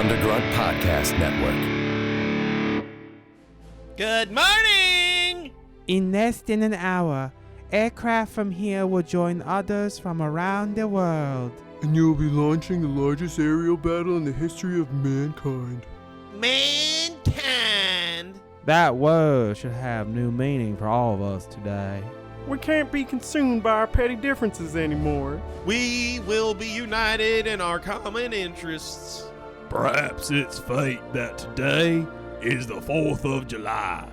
Undergrunt Podcast Network. Good morning! In less than an hour, aircraft from here will join others from around the world. And you will be launching the largest aerial battle in the history of mankind. Mankind! That word should have new meaning for all of us today. We can't be consumed by our petty differences anymore. We will be united in our common interests. Perhaps it's fate that today is the 4th of July,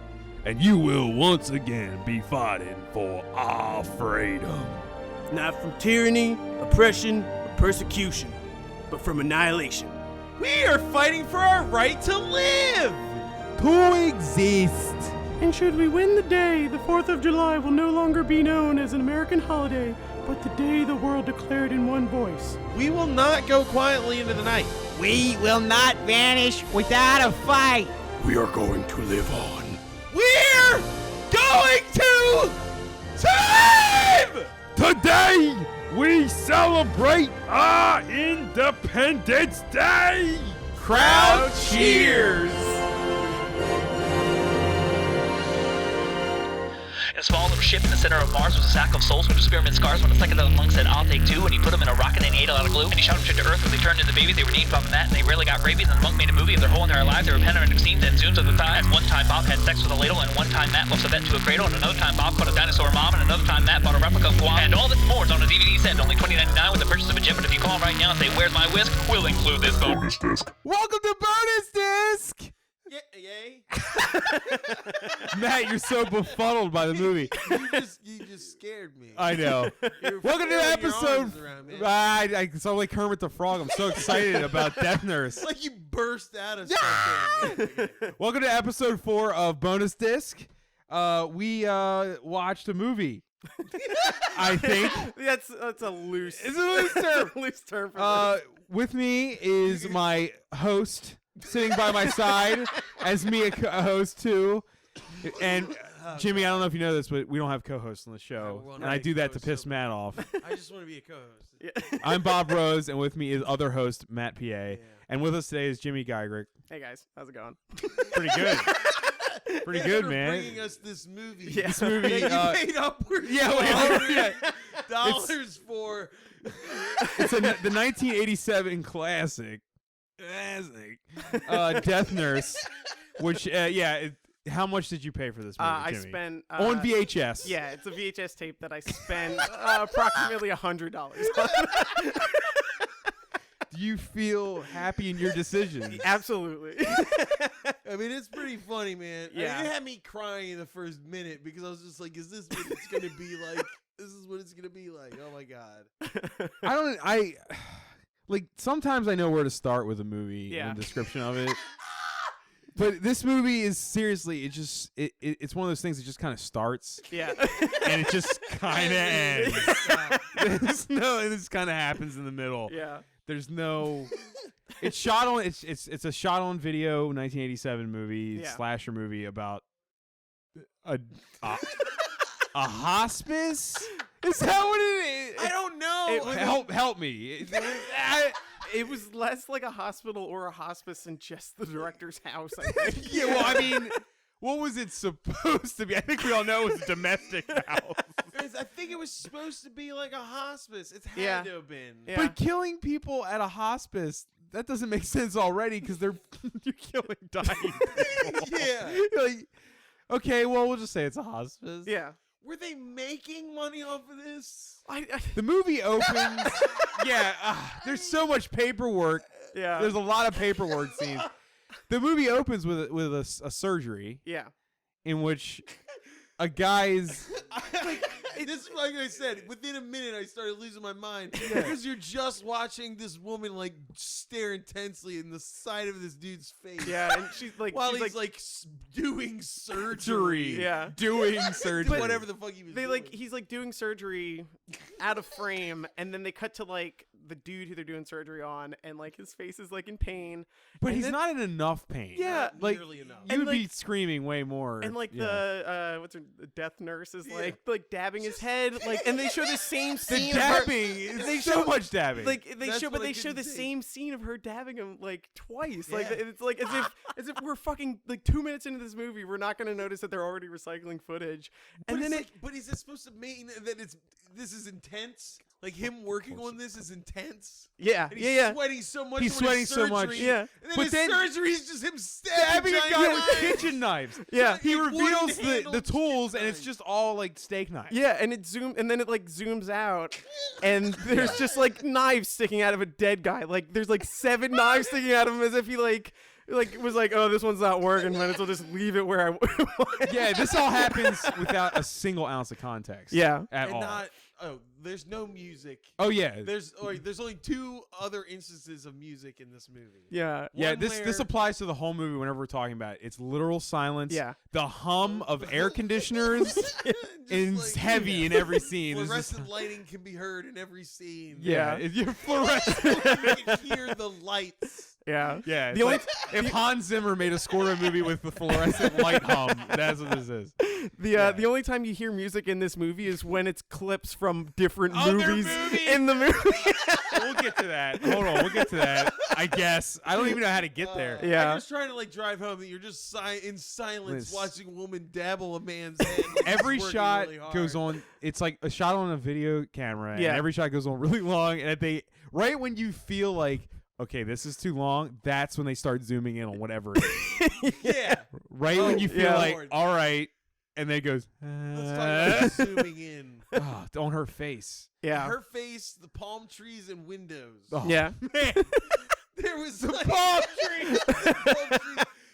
and you will once again be fighting for our freedom. Not from tyranny, oppression, or persecution, but from annihilation. We are fighting for our right to live! To exist. And should we win the day, the 4th of July will no longer be known as an American holiday, but the day the world declared in one voice. We will not go quietly into the night. We will not vanish without a fight. We are going to live on. We're going to live! Today, we celebrate our Independence Day! Crowd cheers! In a small little ship in the center of Mars was a sack of souls with experiment scars. When the second of the monk said, "I'll take two," and he put them in a rocket and he ate a lot of glue. And he shot them straight to Earth where they turned into babies. They were named Bob and Matt, and they rarely got rabies. And the monk made a movie of their whole entire lives. They were panoramic scenes and zooms of the time. One time Bob had sex with a ladle, and one time Matt lost a vet to a cradle, and another time Bob caught a dinosaur mom, and another time Matt bought a replica of Guam. And all this and more is on a DVD set, only $20.99 with the purchase of a gem. But if you call right now and say, "Where's my whisk?" we'll include this bonus disc. Welcome to Bonus Disc! Yay! Matt, you're so befuddled by the movie. You just scared me. I know. Welcome to episode... It's all like Kermit the Frog. I'm so excited about Death Nurse. It's like you burst out of something. Welcome to episode 4 of Bonus Disc. We watched a movie. I think. That's a loose... It's a loose term. It's a loose term for this. With me is my host sitting by my side as me a co-host too. And Jimmy, I don't know if you know this, but we don't have co-hosts on the show. And I do that to piss Matt off. I just want to be a co-host. Yeah. I'm Bob Rose, and with me is other host Matt PA. And with us today is Jimmy Giegerich. Hey guys, how's it going? Pretty good. Pretty good, for man. Bringing us this movie. Yeah. This movie. That you paid upwards dollars for. It's the 1987 classic, Death Nurse. Which, how much did you pay for this movie, I Jimmy? spent on VHS. Yeah, it's a VHS tape that I spent approximately $100 on. Do you feel happy in your decisions? Absolutely. I mean, it's pretty funny, man. Yeah. I mean, it had me crying in the first minute because I was just like, is this what it's going to be like? This is what it's going to be like. Oh, my God. Like, sometimes I know where to start with a movie and the description of it. But this movie is seriously, it's one of those things that just kind of starts. Yeah. And it just kind of ends. This kind of happens in the middle. Yeah. There's no. It's shot on. It's a shot on video 1987 movie slasher movie about a hospice. Is that what it is? I don't know. Help me. It was less like a hospital or a hospice than just the director's house, I think. Yeah, well, I mean, what was it supposed to be? I think we all know it was a domestic house. I think it was supposed to be like a hospice. It had to have been. Yeah. But killing people at a hospice, that doesn't make sense already because you're killing dying people. Yeah. You're like, okay, well, we'll just say it's a hospice. Yeah. Were they making money off of this? The movie opens. There's so much paperwork. Yeah. There's a lot of paperwork scenes. The movie opens with a surgery. Yeah. In which a guy's. This, like I said, within a minute I started losing my mind because you're just watching this woman like stare intensely in the side of this dude's face. Yeah, and she's like, while he's like doing surgery. Yeah, doing surgery. Whatever the fuck he was doing. He's like doing surgery out of frame, and then they cut to like the dude who they're doing surgery on, and like his face is like in pain. But And he's then- not in enough pain. Yeah, Not like nearly enough. you would And, be like- screaming way more. And like yeah. the death nurse is Yeah. like dabbing his head, like, and they show the same the scene. of her- dabbing. they They so show- much dabbing. Like they That's show, but what I they show the couldn't take. same scene of her dabbing him like twice. Like Yeah. it's like as if we're fucking like 2 minutes into this movie, we're not gonna notice that they're already recycling footage. But And then it's like, but is it supposed to mean that this is intense? Like him working on this is intense. yeah, And he's yeah. sweating so much. He's during his sweating so much. surgery, Yeah. And then But his then- surgery is just him stabbing stabbing a guy with knives. kitchen knives. Yeah. He Like, reveals wooden-handled the tools, kitchen and it's knives. just all like steak knives. Yeah, and then it like zooms out, and there's just like knives sticking out of a dead guy. Like there's like 7 knives sticking out of him, as if he like was like, oh, this one's not working. Might as well just leave it where I. Yeah, this all happens without a single ounce of context. Yeah. at And all. not. Oh, there's no music. Oh yeah, There's only 2 other instances of music in this movie. Yeah. yeah. One This where- applies to the whole movie. Whenever we're talking about it, it's literal silence. Yeah. the hum of air conditioners Just is like- heavy in every scene. It's just- Fluorescent lighting can be heard in every scene. yeah, Yeah. if you're fluorescent. You can hear the lights. Yeah. Yeah, The it's only- like if Hans Zimmer made a score to a movie with the fluorescent light hum, that's what this is. The only time you hear music in this movie is when it's clips from different Other movies movies. in the movie. We'll get to that. Hold on, we'll get to that. I guess I don't even know how to get there. Yeah. I'm just trying to like drive home that you're just in silence Liz. watching a woman dabble a man's head. when he's Every working shot really hard. goes on. It's like a shot on a video camera. Yeah. And every shot goes on really long, and right when you feel like, okay, this is too long, that's when they start zooming in on whatever it is. Yeah. Right when you feel yeah. like, Lord. all right, and then it goes, Let's talk about zooming in. oh, on her face. Yeah. Her face, the palm trees, and windows. Oh, Yeah. man. There was like, palm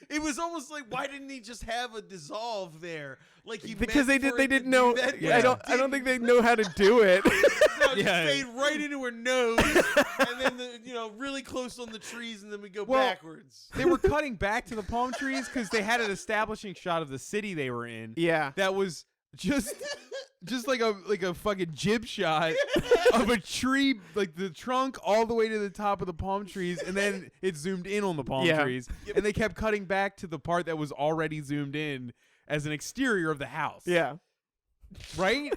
It was almost like, why didn't he just have a dissolve there? Like he Because meant they for didn't it to do know. that, but Yeah. I don't think they know how to do it. No, it Yeah. just fade right into her nose, and then really close on the trees, and then we go Well, backwards. They were cutting back to the palm trees because they had an establishing shot of the city they were in. Yeah. That was just like a fucking jib shot of a tree, like the trunk all the way to the top of the palm trees, and then it zoomed in on the palm Yeah. trees, and they kept cutting back to the part that was already zoomed in as an exterior of the house. Yeah. Right?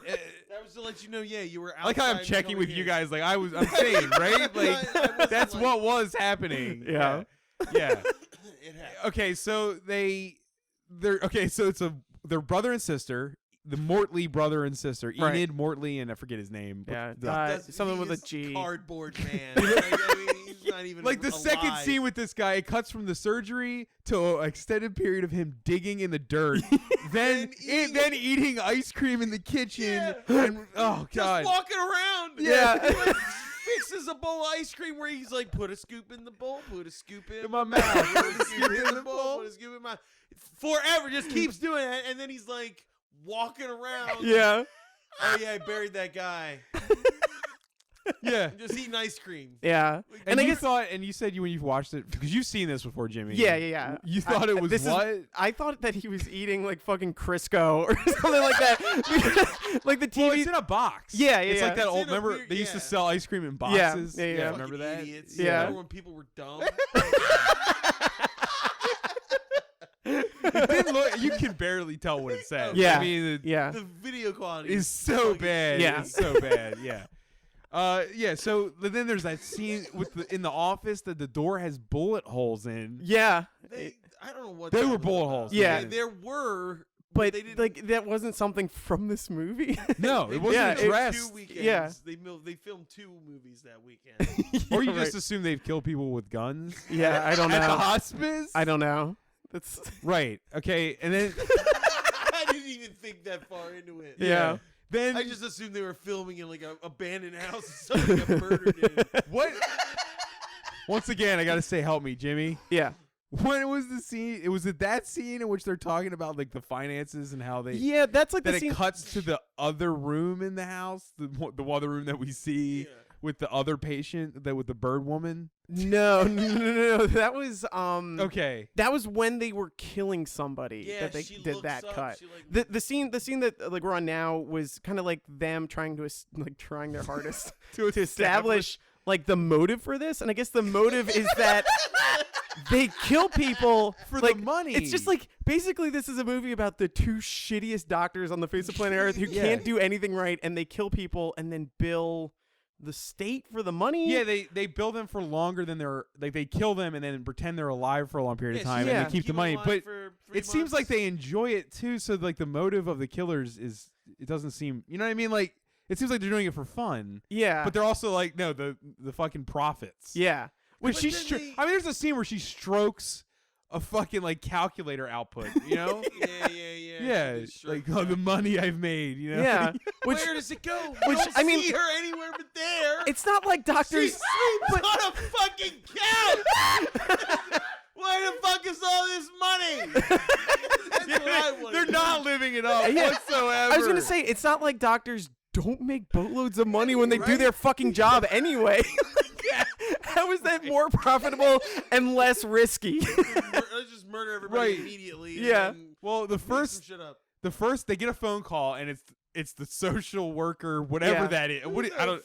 That was to let you know, yeah, you were I outside. like how I'm and checking over with here. you guys. Like I'm saying, right? I Like wasn't that's like- what was happening. Yeah. Yeah. It happened. Okay, so it's their brother and sister, the Mortley brother and sister, Right. Enid Mortley, and I forget his name. but Yeah. the- That's- Something he with a is G. Cardboard man. I mean, he's not even like the second alive. scene with this guy, it cuts from the surgery to an extended period of him digging in the dirt, then eating ice cream in the kitchen, Yeah. and oh god, Just walking around. Yeah. He, like, fixes a bowl of ice cream where he's like, put a scoop in the bowl, put a scoop in my mouth, put a scoop in the bowl, put a scoop in my. Forever, just keeps doing it, and then he's like walking around. Yeah. Oh yeah, I buried that guy. yeah. Just eating ice cream. Yeah. And I you guess- thought, and you said when you've watched it because you've seen this before, Jimmy. Yeah. You thought it was this is- what? I thought that he was eating like fucking Crisco or something like that. Because, like the TV. Well, it's in a box. Yeah, It's like that It's old. in a remember weird- they used to yeah. sell ice cream in Yeah, boxes. yeah. Fucking remember that? Idiots. Yeah. Remember when people were dumb? It didn't look. You can barely tell what it says. Yeah. I mean, it yeah. The video quality is so fucking bad. Yeah. It's so bad. Yeah. Yeah. So then there's that scene in the office that the door has bullet holes in. Yeah. I don't know what They that were was bullet about. holes. Yeah. There were, But they didn't. like that wasn't something from this movie. No, They it wasn't yeah, filmed addressed. 2 weekends. Yeah. They filmed 2 movies that weekend. Or you Yeah, just right. assume they've killed people with guns Yeah, I don't at the know. hospice. I don't know. That's Right. Okay. And then I didn't even think that far into it. Yeah. Then I just assumed they were filming in like a abandoned house and somebody got murdered in it. what? Once again, I gotta say, help me, Jimmy. yeah. When was the scene? It was at that scene in which they're talking about like the finances and how they Yeah, that's like that the it scene. cuts to the other room in the house, the other room that we see Yeah. with the other patient, that with the bird woman. No. That was Okay, That was when they were killing somebody Yeah, that they she did looks that up, cut. she, like, The scene that like we're on now was kind of like them trying to trying their hardest to establish like the motive for this, and I guess the motive is that they kill people For like, the money. It's just like basically this is a movie about the two shittiest doctors on the face of planet Earth who can't do anything right, and they kill people and then bill the state for the money. Yeah, they bill them for longer than they're like they kill them and then pretend they're alive for a long period of time and they keep the money. But it seems like they enjoy it too. So like the motive of the killers is it doesn't seem, you know what I mean? Like it seems like they're doing it for fun. Yeah, but they're also like no the fucking profits. Yeah, when I mean, there's a scene where she strokes a fucking like calculator output, you know? Yeah. Like the money I've made, you know? Yeah. Where does it go? Which Don't I mean, see her anywhere but there. It's not like doctors. She sleeps on a fucking couch. Where the fuck is all this money? That's what I want. They're not living it up whatsoever. I was gonna say it's not like doctors don't make boatloads of money when they do their fucking job anyway. How is that more profitable and less risky? Let's just murder everybody immediately. Yeah. Well, the first they get a phone call and it's the social worker, whatever that is. I don't.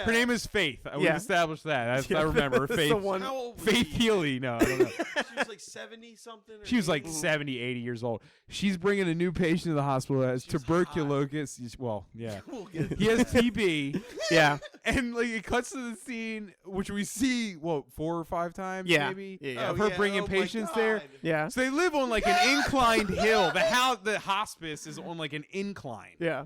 Her name is Faith. We've established that. I remember Faith. How old was Faith she? Healy. No, I don't know. She was like 70 something. She was like 70, 80 years old. She's bringing a new patient to the hospital that has tuberculosis. Well, yeah. He has TB. Yeah. And like it cuts to the scene, which we see, 4 or 5 times, maybe? Yeah. Of her bringing patients there. Yeah. So they live on like an inclined hill. The hospice is on like an incline. Yeah.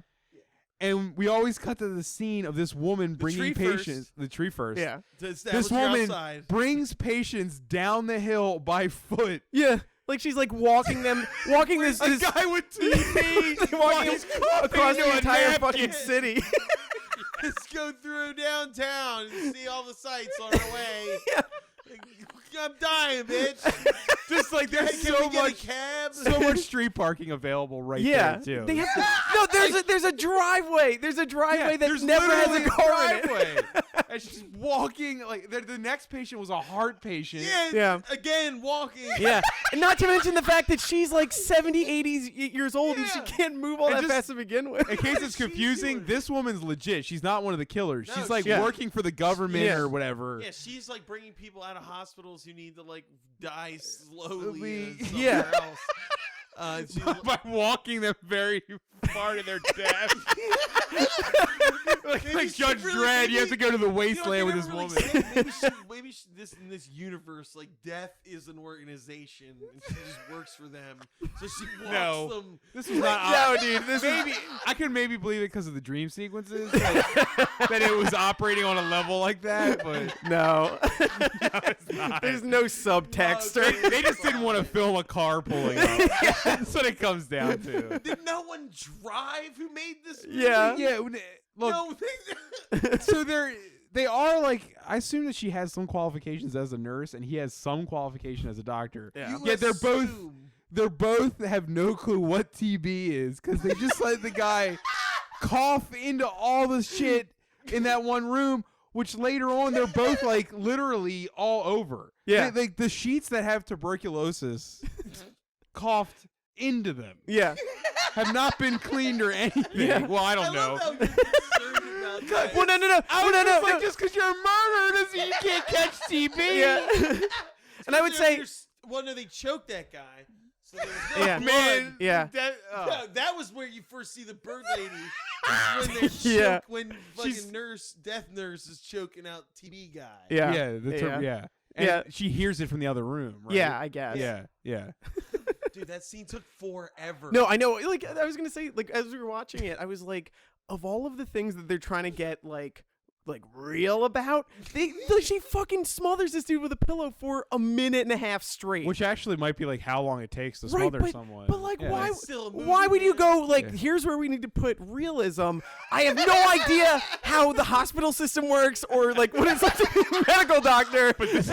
And we always cut to the scene of this woman bringing patients. The tree first. Yeah. This woman brings patients down the hill by foot. Yeah. Like she's like walking this guy with TB walking across the entire fucking city. Let's go through downtown and see all the sights on our way. Yeah. I'm dying, bitch. Just like there's so much street parking available there too. They have to, there's a driveway. There's a driveway that never has a car in it. And she's walking like the next patient was a heart patient. Yeah. Again, walking. Yeah. And not to mention the fact that she's like 70, 80 years old and she can't move all that fast to begin with. In case it's confusing, this woman's legit. She's not one of the killers. No, she's like working for the government or whatever. Yeah, she's like bringing people out of hospitals who need to like die slowly else. By walking them very far to their death. like Judge Dredd, you have to go to the wasteland with this woman. Maybe in this universe, like death is an organization, and she just works for them. So she walks them. This is not. No, dude. I could maybe believe it because of the dream sequences that it was operating on a level like that, but no, it's not. There's no subtext. They just didn't want to film a car pulling up. That's what it comes down to. Did no one drive who made this movie? Yeah. Look, No, so they are like, I assume that she has some qualifications as a nurse and he has some qualification as a doctor. Yeah. They're both have no clue what TB is because they just let the guy cough into all the shit in that one room, which later on they're both like literally all over. Yeah. Like the sheets that have tuberculosis coughed into them. Yeah. Have not been cleaned or anything. Yeah. Well, I don't know. Well, no. Just because you're a murderer doesn't mean you can't catch TB. Yeah. And I would say, they choked that guy. So yeah, man. Yeah. That was where you first see the bird lady. When fucking death nurse is choking out TB guy. Yeah. And she hears it from the other room, right? Yeah, I guess. Yeah. Dude, that scene took forever. No, I know. Like, I was gonna say, like, as we were watching it, I was like, of all of the things that they're trying to get, like real about, she fucking smothers this dude with a pillow for a minute and a half straight. Which actually might be like how long it takes to smother someone. But like, why would you go like? Here's where we need to put realism. I have no idea how the hospital system works, or like what it's like to be a medical doctor. But this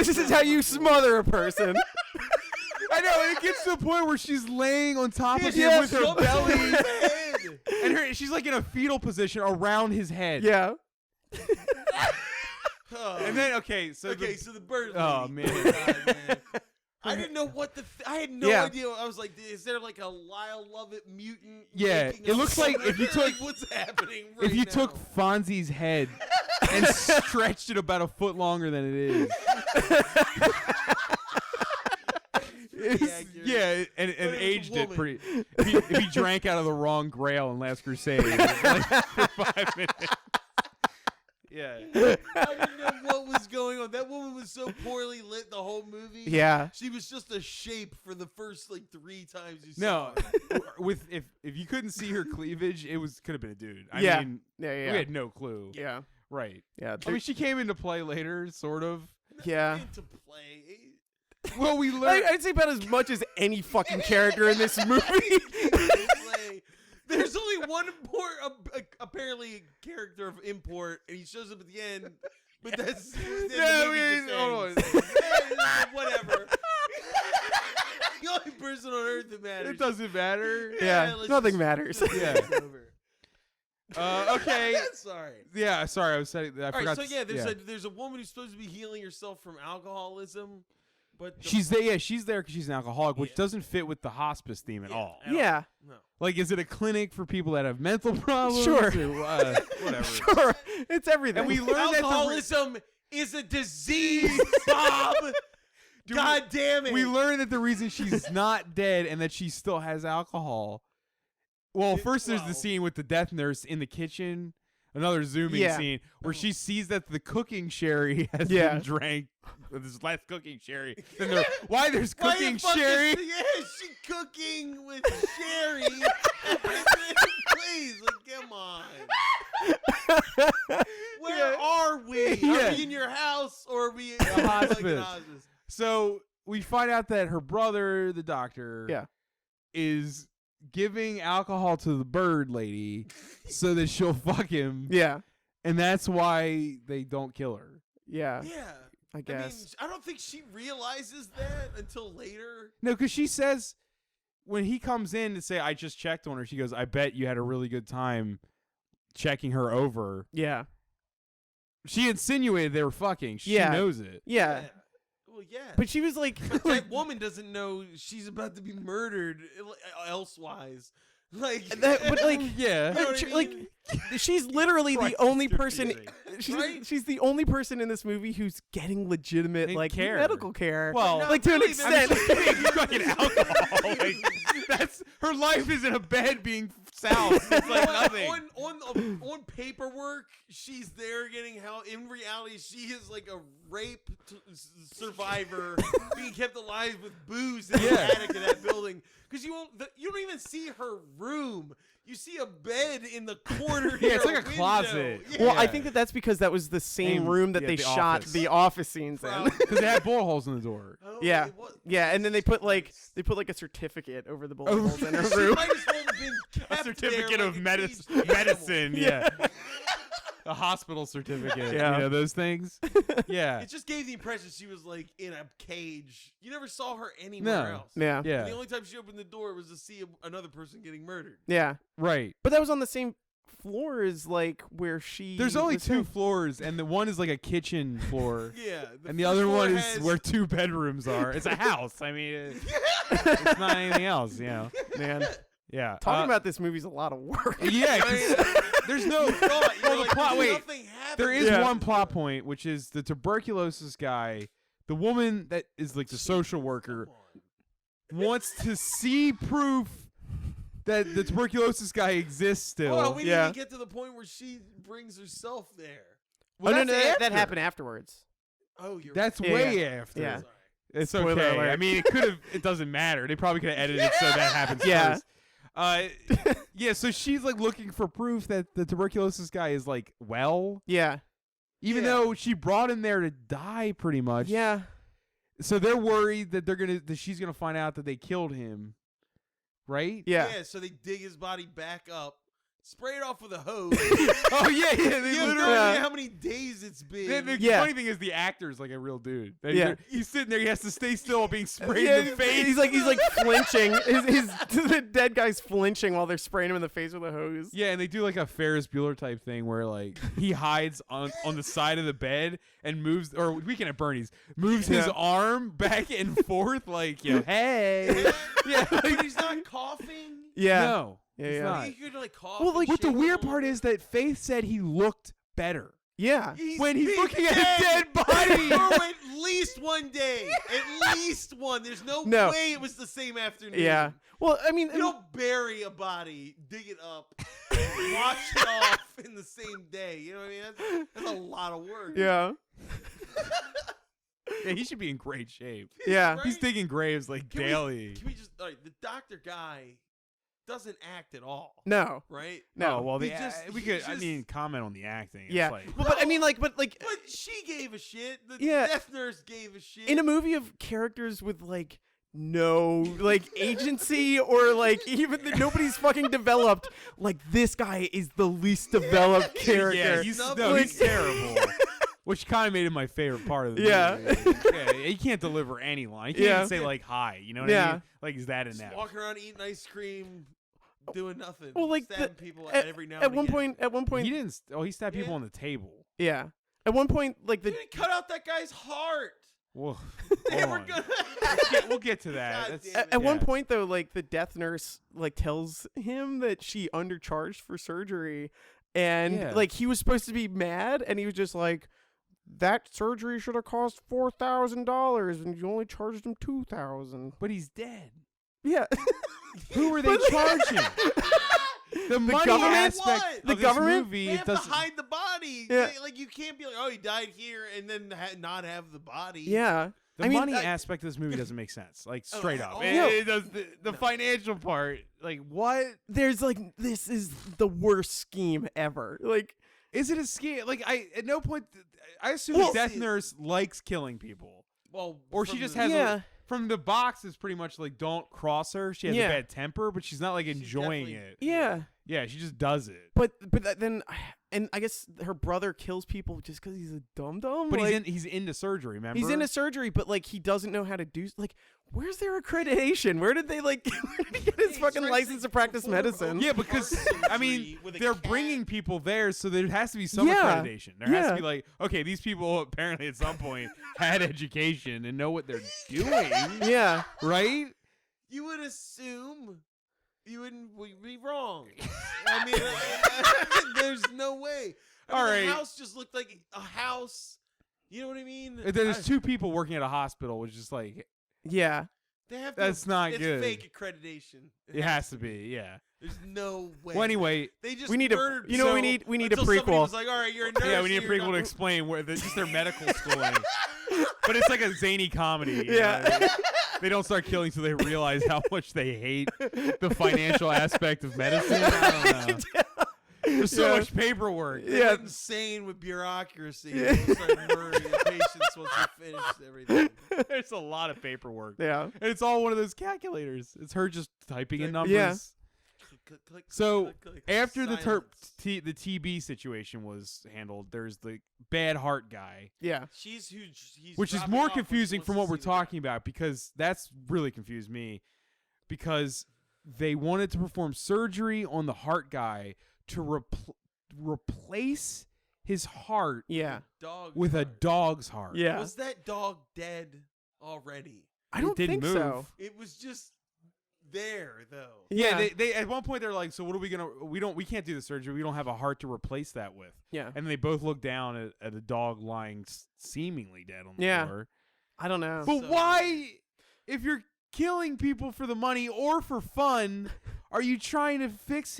is how you smother a person. I know, and it gets to the point where she's laying on top of him with her belly, and she's like in a fetal position around his head. Yeah. And then so the bird. Oh man. I didn't know what I had no idea. I was like, is there like a Lyle Lovett mutant? Yeah, it looks like if you took what's happening right if you now? took Fonzie's head and stretched it about a foot longer than it is. Yeah, and aged it pretty. If he drank out of the wrong Grail in Last Crusade like, for 5 minutes. Yeah. I didn't know what was going on. That woman was so poorly lit the whole movie. Yeah. She was just a shape for the first like 3 times you saw No, her. if you couldn't see her cleavage, it could have been a dude. I mean, yeah. we had no clue. Yeah. Right. Yeah. I mean, she came into play later, sort of. Yeah. Into play. Well, we learned. I'd say about as much as any fucking character in this movie. Play. There's only one apparently a character of import, and he shows up at the end. But that's whatever. The only person on earth that matters. It doesn't matter. Yeah, nothing matters. Yeah. Okay. Sorry. Yeah, sorry. I was saying. I All forgot. right, so yeah, there's a woman who's supposed to be healing herself from alcoholism, but She's there. Yeah, she's there because she's an alcoholic, which doesn't fit with the hospice theme at all. Yeah. No. Like, is it a clinic for people that have mental problems? Sure. Or, whatever. Sure. It's everything. And we learned alcoholism is a disease, Bob. God damn it. We learned that the reason she's not dead and that she still has alcohol. Well, first there's the scene with the death nurse in the kitchen. Another zooming scene where she sees that the cooking sherry has been drank. There's less cooking sherry. Why there's cooking sherry? She cooking with sherry. Please, come on. Where are we? Are we in your house or are we in a hospice? hospice? So we find out that her brother, the doctor, is giving alcohol to the bird lady so that she'll fuck him. Yeah. And that's why they don't kill her. Yeah. Yeah. I guess. I don't think she realizes that until later. No, because she says when he comes in to say, I just checked on her, she goes, I bet you had a really good time checking her over. Yeah. She insinuated they were fucking. She knows it. Yeah. Well, yeah. But she was like, that woman doesn't know she's about to be murdered elsewise. Like, but like, yeah. You know what I like, mean? she's literally the only person. Right? She's the only person in this movie who's getting legitimate like care. medical care. Well, like to an really, extent. Fucking alcohol. Like, that's her life is in a bed being soused. It's like nothing. On paperwork, she's there getting help. In reality, she is like a rape survivor being kept alive with booze in the attic of that building. Because you don't even see her room. You see a bed in the corner. Yeah, it's near like a window. closet. Yeah. Well, I think that's because that was the same room that they the shot office. the office scenes in. Because they had bullet holes in the door. Oh, Yeah, it was- yeah, and then they put like a certificate over the bullet holes in her She room. might as well have been A kept certificate there of like a medicine. caged Medicine, animal. yeah. A hospital certificate. Yeah. You know, those things. Yeah. It just gave the impression she was like in a cage. You never saw her anywhere No. else. Yeah, Yeah. The only time she opened the door was to see another person getting murdered. yeah, Right. but that was on the same floor as like where she. There's only was 2 in. floors, and the one is like a kitchen floor. Yeah. And the first other floor one is has- where 2 bedrooms are. It's a house. I mean, it's not anything else, you know. Man, Yeah. talking about this movie's a lot of work. Yeah, 'cause there's no. You thought, you were Well, like, the plot. there's Wait, nothing happening. there is Yeah. one plot point, which is the tuberculosis guy, the woman that is like the social worker, wants to see proof that the tuberculosis guy exists still. Hold on, we didn't Yeah. even get to the point where she brings herself there. Well, oh no, that's that after. happened afterwards. Oh, you're That's right. way Yeah. after. Yeah. Sorry. It's Spoiler okay. alert. I mean, it could have. It doesn't matter. They probably could have edited it so that happens Yeah. first. Yeah. So she's like looking for proof that the tuberculosis guy is like well, Yeah, even though she brought him there to die, pretty much. yeah, So they're worried that she's gonna find out that they killed him, right? yeah. So they dig his body back up spray it off with a hose. Oh yeah. They You have no literally. idea how many days it's been. The Yeah. funny thing is, the actor's like a real dude. Yeah. He's sitting there. He has to stay still, being sprayed Yeah, in the face. He's like flinching. The dead guy's flinching while they're spraying him in the face with a hose. Yeah, and they do like a Ferris Bueller type thing where like he hides on the side of the bed and moves, or Weekend at Bernie's moves his arm back and forth like, hey. Yeah, But he's not coughing. Yeah. no. Yeah, it's yeah. not. You could like cough. Well, and like, What the shake a weird little part bit. is that Faith said he looked better Yeah. when he's being looking at a dead body. For at least one day. At least one. There's no way it was the same afternoon. Yeah. Well, I mean, You don't bury a body, dig it up, wash it off in the same day. You know what I mean? That's a lot of work. yeah. Yeah, he should be in great shape. Yeah. Right? He's digging graves like Can daily. Can we just, all right, the doctor guy doesn't act at all, No. right? No. Oh, well, He we he could. just- I mean, comment on the acting. It's Yeah. like, Well, but I mean, like, but But she gave a shit. The Yeah. death nurse gave a shit. in a movie of characters with like no like agency or like even nobody's fucking developed, like this guy is the least developed character. yeah, he's Like- terrible. Which kind of made him my favorite part of the Yeah. movie. Yeah, he can't deliver any line. He can't Yeah. even say like hi. You know what I Yeah. mean? Like, is that Just enough? walking around eating ice cream, doing nothing. Well, like, stabbing people at, every now at and one again. point, at one point, He didn't. Oh, he stabbed people Yeah. on the table. yeah. At one point, like You the didn't cut out that guy's heart. Whoa. They hold were on. gonna. We'll get to that. God That's- damn it. at one yeah. point though, like the death nurse like tells him that she undercharged for surgery, and Yeah. like he was supposed to be mad, and he was just like, that surgery should have cost $4,000, and you only charged him $2,000. But he's dead. Yeah. Who were they charging? The money government? aspect What? of The this government? movie They have to doesn't. hide the body. Yeah. Like you can't be like, oh, he died here, and then not have the body. Yeah. The I mean, money I- aspect of this movie doesn't make sense. Like straight up, oh, It- no. it does the financial part. Like what? There's like, this is the worst scheme ever. Like, Is it a scheme? Like I at no point I assume Well- the death nurse likes killing people, Well, or she from just the- has Yeah. from the box is pretty much like don't cross her. She has Yeah. a bad temper, but she's not like She's enjoying definitely- it. yeah. Yeah, she just does it. But then, and I guess her brother kills people just because he's a dum dum. But like, he's into surgery. Remember? he's into surgery, but like he doesn't know how to do. Like, where's their accreditation? Where did they like? Where did he get his He's fucking trying license to practice perform medicine? Yeah, because I mean surgery with a they're cat. bringing people there, so there has to be some Yeah. accreditation. There has Yeah. to be like, okay, these people apparently at some point had education and know what they're doing, Yeah. right? You would assume you wouldn't be wrong. I mean, there's no way. I mean, All the right. house just looked like a house. You know what I mean? There's two people working at a hospital, which is like Yeah. They have to, that's not it's good. fake accreditation. It has to be, yeah. There's no way. Well, anyway, they just We need a- murdered you know what we people need? We need a until somebody prequel. was like, all right, you're a nurse. yeah, we need a you're prequel to not- explain where just their medical schooling. But it's like a zany comedy. you Yeah. know? They don't start killing till they realize how much they hate the financial aspect of medicine. I don't know. There's so Yeah. much paperwork. They Yeah. went insane with bureaucracy. They started murdering patients once they finished everything. There's a lot of paperwork. Yeah. And it's all one of those calculators. It's her just typing in numbers. Yeah. Click, click, click, So click, click. after the Silence. the TB situation was handled, there's the bad heart guy, Yeah. She's huge. He's which is dropping more off when she confusing wants from to what we're see the guy. talking about, because that's really confused me, because they wanted to perform surgery on the heart guy to replace his heart Yeah. Dog with a heart. dog's heart. Yeah. Was that dog dead already? I don't didn't think so. move. It was just there though. Yeah, they at one point they're like, so what are we gonna? We can't do the surgery. We don't have a heart to replace that with. Yeah. And they both look down at a dog lying seemingly dead on the Yeah. floor. I don't know. But So why, if you're killing people for the money or for fun, are you trying to fix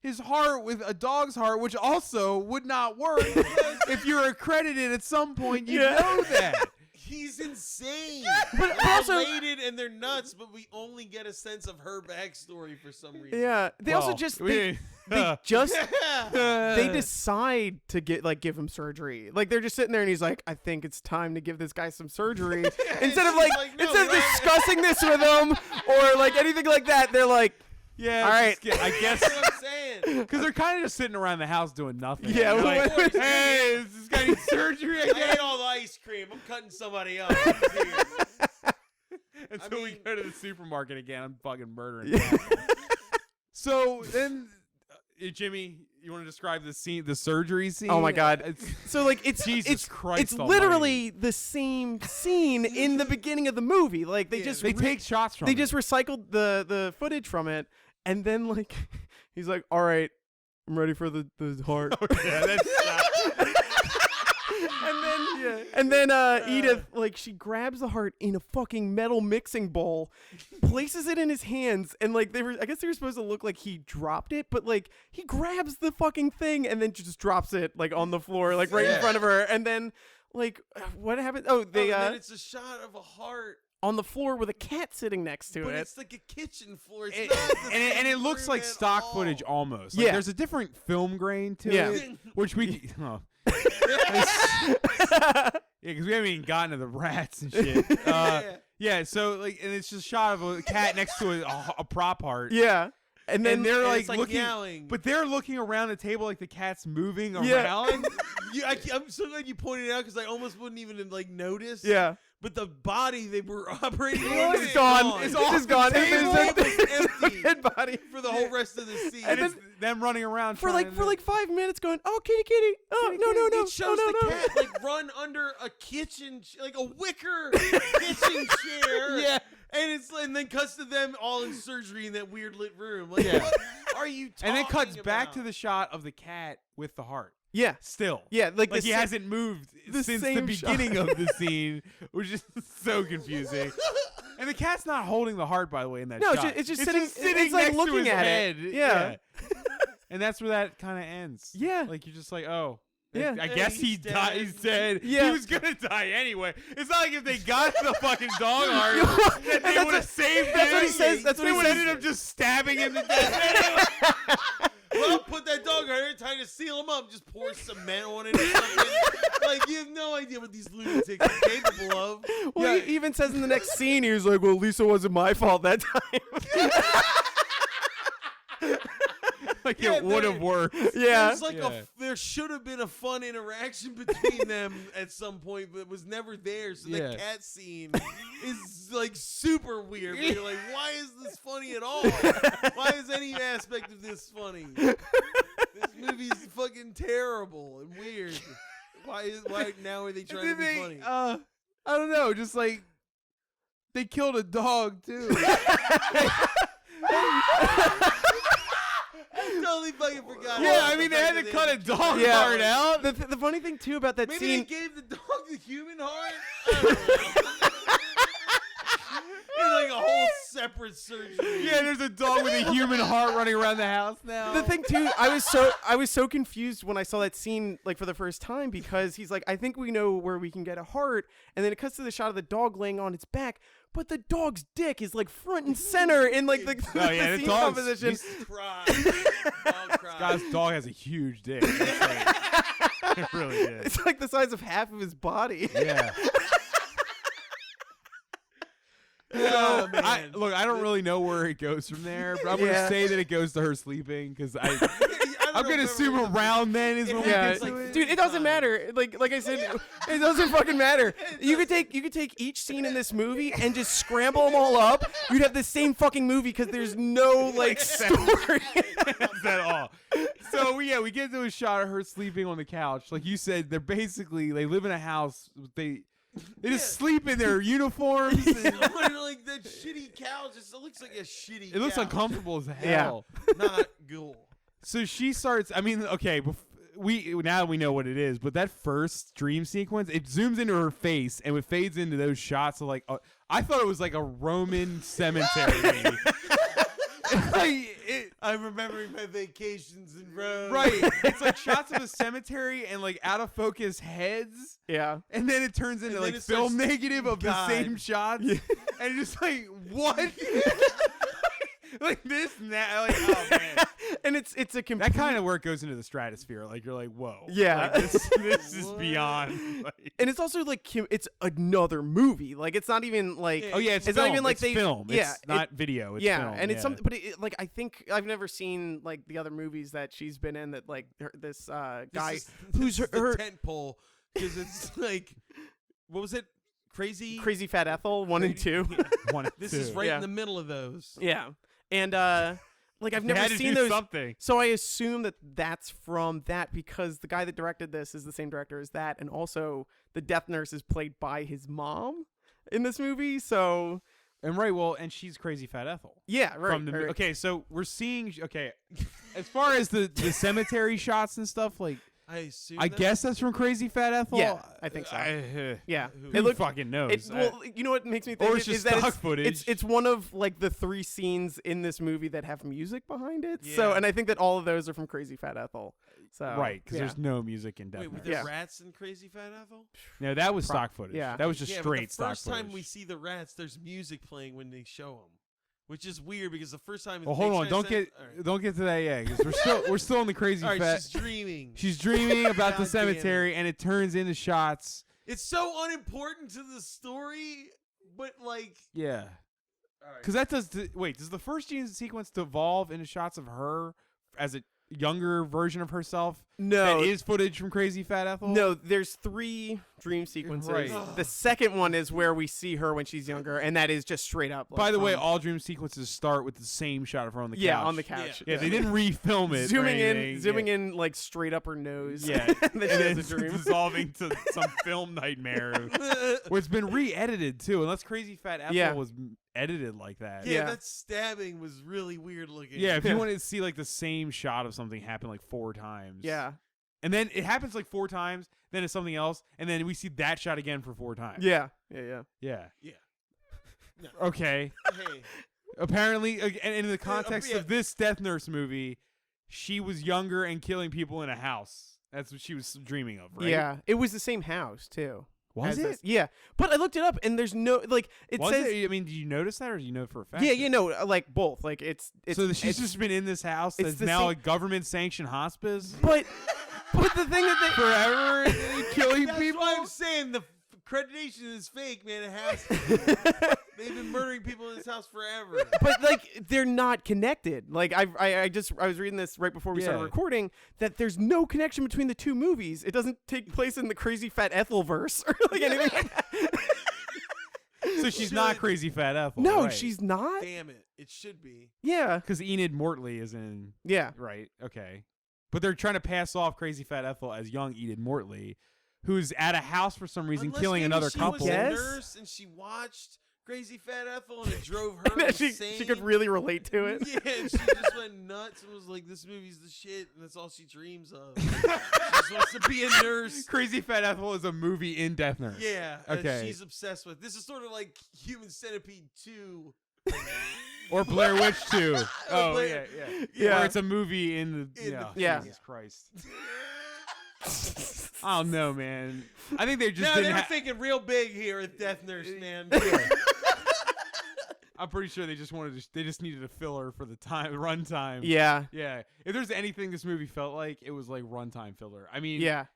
his heart with a dog's heart, which also would not work if you're accredited at some point? You Yeah. know that. He's insane. But They're also- related and they're nuts, but we only get a sense of her backstory for some reason. Yeah. They also Well, just we- they just Yeah. they decide to give him surgery. Like they're just sitting there and he's like, I think it's time to give this guy some surgery. Instead of she's like, like, no, instead of right. discussing this with him or like anything like that, they're like, yeah. all right. I guess. That's what I'm saying. Because they're kind of just sitting around the house doing nothing. Yeah, They're like, well, hey, is this guy need surgery I again? ate all the ice cream. I'm cutting somebody up. Until we mean- go to the supermarket again, I'm fucking murdering. So then, Jimmy, you want to describe the scene, the surgery scene? Oh my God. It's, So like it's Jesus it's Christ it's almighty. literally the same scene in the beginning of the movie. Like they Yeah, just they take shots from they it. just recycled the footage from it, and then like he's like, all right, I'm ready for the heart. yeah, that's And then Edith, like, she grabs the heart in a fucking metal mixing bowl, places it in his hands, and like I guess they were supposed to look like he dropped it, but like he grabs the fucking thing and then just drops it like on the floor, like right in front of her, and then like what happened? Oh, they and then it's a shot of a heart. On the floor with a cat sitting next to But it. it's like a kitchen floor. It's and, not the and it same looks room like at stock all. footage almost. Like, Yeah. there's a different film grain to Yeah. it, which we. Oh. Yeah, because we haven't even gotten to the rats and shit. Yeah, so like, and it's just a shot of a cat next to a prop heart. Yeah. And then And they're And like, it's like looking, yelling. but they're looking around the table like the cat's moving Yeah. around. I'm so glad you pointed it out because I almost wouldn't even like notice. yeah. But the body they were operating Oh, on it's is gone. It's It's just gone. table. It's empty. dead body. for the whole rest of the scene. And it's them running around For trying like 5 minutes going, oh, kitty, kitty. Oh, Kitty, no, kitty. no, no. It shows no, no, the no. cat like run under a kitchen, like a wicker kitchen chair. Yeah. And then cuts to them all in surgery in that weird lit room. Like, Yeah. what are you talking and then cuts back about? to the shot of the cat with the heart. Yeah. Still. Yeah, like Like the he sa- hasn't moved the since the same beginning shot. of the scene, which is so confusing. And the cat's not holding the heart, by the way, in that No, shot. it's just sitting- it's like next to looking his at it. head. Yeah. And that's where that kind of ends. Yeah. Like you're just like, oh. Yeah. I And guess he's he dead. died. He's dead. Yeah. He was gonna die anyway. It's not like if they got the fucking dog heart, that And they that's would have what- saved him. that's what he says- that's what they he would have says. ended up just stabbing him to death. Well, put that dog out here, trying to seal him up. Just pour cement on it or something. Like, you have no idea what these lunatics are capable of. Well, he even says in the next scene, he was like, well, Lisa wasn't my fault that time. Like Yeah, it would have worked. Yeah. There's like Yeah. there should have been a fun interaction between them at some point, but it was never there. So Yeah. the cat scene is like super weird. But you're like, why is this funny at all? Why is any aspect of this funny? This movie's fucking terrible and weird. Why now are they trying to be funny? I don't know, just like they killed a dog too. I totally fucking forgot. Yeah, about I mean the they fact had that to cut a had dog Yeah. heart out. The funny thing, too, about that Maybe scene. they gave the dog the human heart. I don't know. It's like a whole separate surgery. Yeah, there's a dog with a human heart running around the house now. The thing too, I was so confused when I saw that scene like for the first time because he's like, I think we know where we can get a heart, and then it cuts to the shot of the dog laying on its back, but the dog's dick is like front and center in like the, Oh, yeah, the the scene dog's- composition. he's- Cry. Dog cry. Guy's dog has a huge dick. It's like- it really is. It's like the size of half of his body. Yeah. Oh, man. I don't really know where it goes from there, but I'm Yeah. gonna say that it goes to her sleeping because I don't I'm know gonna if assume everyone- around then is It when we Yeah, get to it. dude, it doesn't matter. Like I said, it doesn't fucking matter. You could take each scene in this movie and just scramble them all up. You'd have the same fucking movie because there's no like story. That's at all. So we get to a shot of her sleeping on the couch. Like you said, they live in a house. They just sleep in their uniforms. and Like that shitty couch. It looks like a shitty. it looks couch. uncomfortable as Yeah. hell. Not cool. So she starts. I mean, okay. Now we know what it is, but that first dream sequence, it zooms into her face and it fades into those shots of like. I thought it was like a Roman cemetery. Maybe. I'm remembering my vacations in Rome. Right. It's like shots of a cemetery and like out of focus heads. Yeah. And then it turns into And then like it film starts- negative of God. the same shots. And just like, what? Like this now. Like, oh man. And it's a That complete... kind of work goes into the stratosphere. Like you're like, whoa. Yeah. Like, this is beyond. Like, And it's also like it's another movie. Like it's not even like oh yeah, it's not film. even like It's they film. Yeah, It's not video. It's film. and it's something. But like I think I've never seen like the other movies that she's been in that like this guy who's her tent pole because it's like what was it? Crazy Fat Ethel 1 and 2. This is right in the middle of those. Yeah, and like I've They never had to seen do those. something. So I assume that that's from that because the guy that directed this is the same director as that, and also the death nurse is played by his mom in this movie. So And and she's Crazy Fat Ethel. yeah, right. From the right. okay, so we're seeing as far as the cemetery shots and stuff, like I assume. I guess that's from Crazy Fat Ethel. Yeah, I think so. Yeah, Who fucking knows? Well, you know what makes me think Or it's just is that stock footage. It's one of like the 3 scenes in this movie that have music behind it. So, Yeah. and I think that all of those are from Crazy Fat Ethel. So Right, because yeah. there's no music in Death Wait, were Note. there Yeah. rats in Crazy Fat Ethel? No, that was stock footage. yeah. That was just Yeah, straight but the stock first footage. time we see the rats, there's music playing when they show them, which is weird because the first time. Well, hold on, don't get to that yet, because we're still in the Crazy All right, Fat. she's dreaming. She's dreaming about the God damn it. cemetery, and it turns into shots. It's so unimportant to the story, but like. Yeah, All right. because that does. Does the first scene sequence devolve into shots of her as a younger version of herself? No. That is footage from Crazy Fat Ethel? No, there's 3 dream sequences. Right. The second one is where we see her when she's younger, and that is just straight up. Like, By the way, all dream sequences start with the same shot of her on the couch. yeah, on the couch. Yeah, they didn't refilm it. zooming in like straight up her nose. Yeah, and then she and has then a dream. dissolving to some film nightmare where it's been re-edited too. Unless Crazy Fat Ethel Yeah. was edited like that. Yeah, Yeah. that stabbing was really weird looking. Yeah, if you wanted to see like the same shot of something happen like 4 times. Yeah. And then it happens like 4 times, then it's something else, and then we see that shot again for 4 times. Yeah. Yeah. Yeah. Yeah. No. Okay. Hey, Apparently, and in the context yeah. of this Death Nurse movie, she was younger and killing people in a house. That's what she was dreaming of, right? Yeah. It was the same house too. Was as it? this. Yeah. But I looked it up, and there's no like it Was says. it? I mean, did you notice that, or do you know for a fact? Yeah. You know, like both. Like it's So she's it's- just been in this house it's that's the now same- a government-sanctioned hospice But the thing that they forever, killing that's people. why I'm saying the accreditation is fake, man. It has to. They've been murdering people in this house forever. but like they're not connected. Like I was reading this right before we started Yeah. recording that there's no connection between the 2 movies. It doesn't take place in the Crazy Fat Ethel verse or like anything like that. So she's not Crazy Fat Ethel. No, right. she's not. Damn it! It should be. Yeah. Because Enid Mortley is in. Yeah. Right. Okay. But they're trying to pass off Crazy Fat Ethel as young Enid Mortley, who's at a house for some reason Unless killing maybe another she couple. was a Yes. nurse and she watched Crazy Fat Ethel and it drove her And she insane. could really relate to it. Yeah, and she just went nuts and was like, "This movie's the shit," and that's all she dreams of. She just wants to be a nurse. Crazy Fat Ethel is a movie in Death Nurse. Yeah, Okay. that she's obsessed with. This is sort of like Human Centipede 2. Or Blair Witch 2. Oh, Blair- yeah. Yeah. Or it's a movie in the. In Yeah. the- Yeah. Jesus Christ. I don't know, man. I think they just No, didn't they were ha- thinking real big here at Death Nurse, man. I'm pretty sure they just wanted to. They just needed a filler for the runtime. Yeah. Yeah. If there's anything this movie felt like, it was like runtime filler. I mean, Yeah.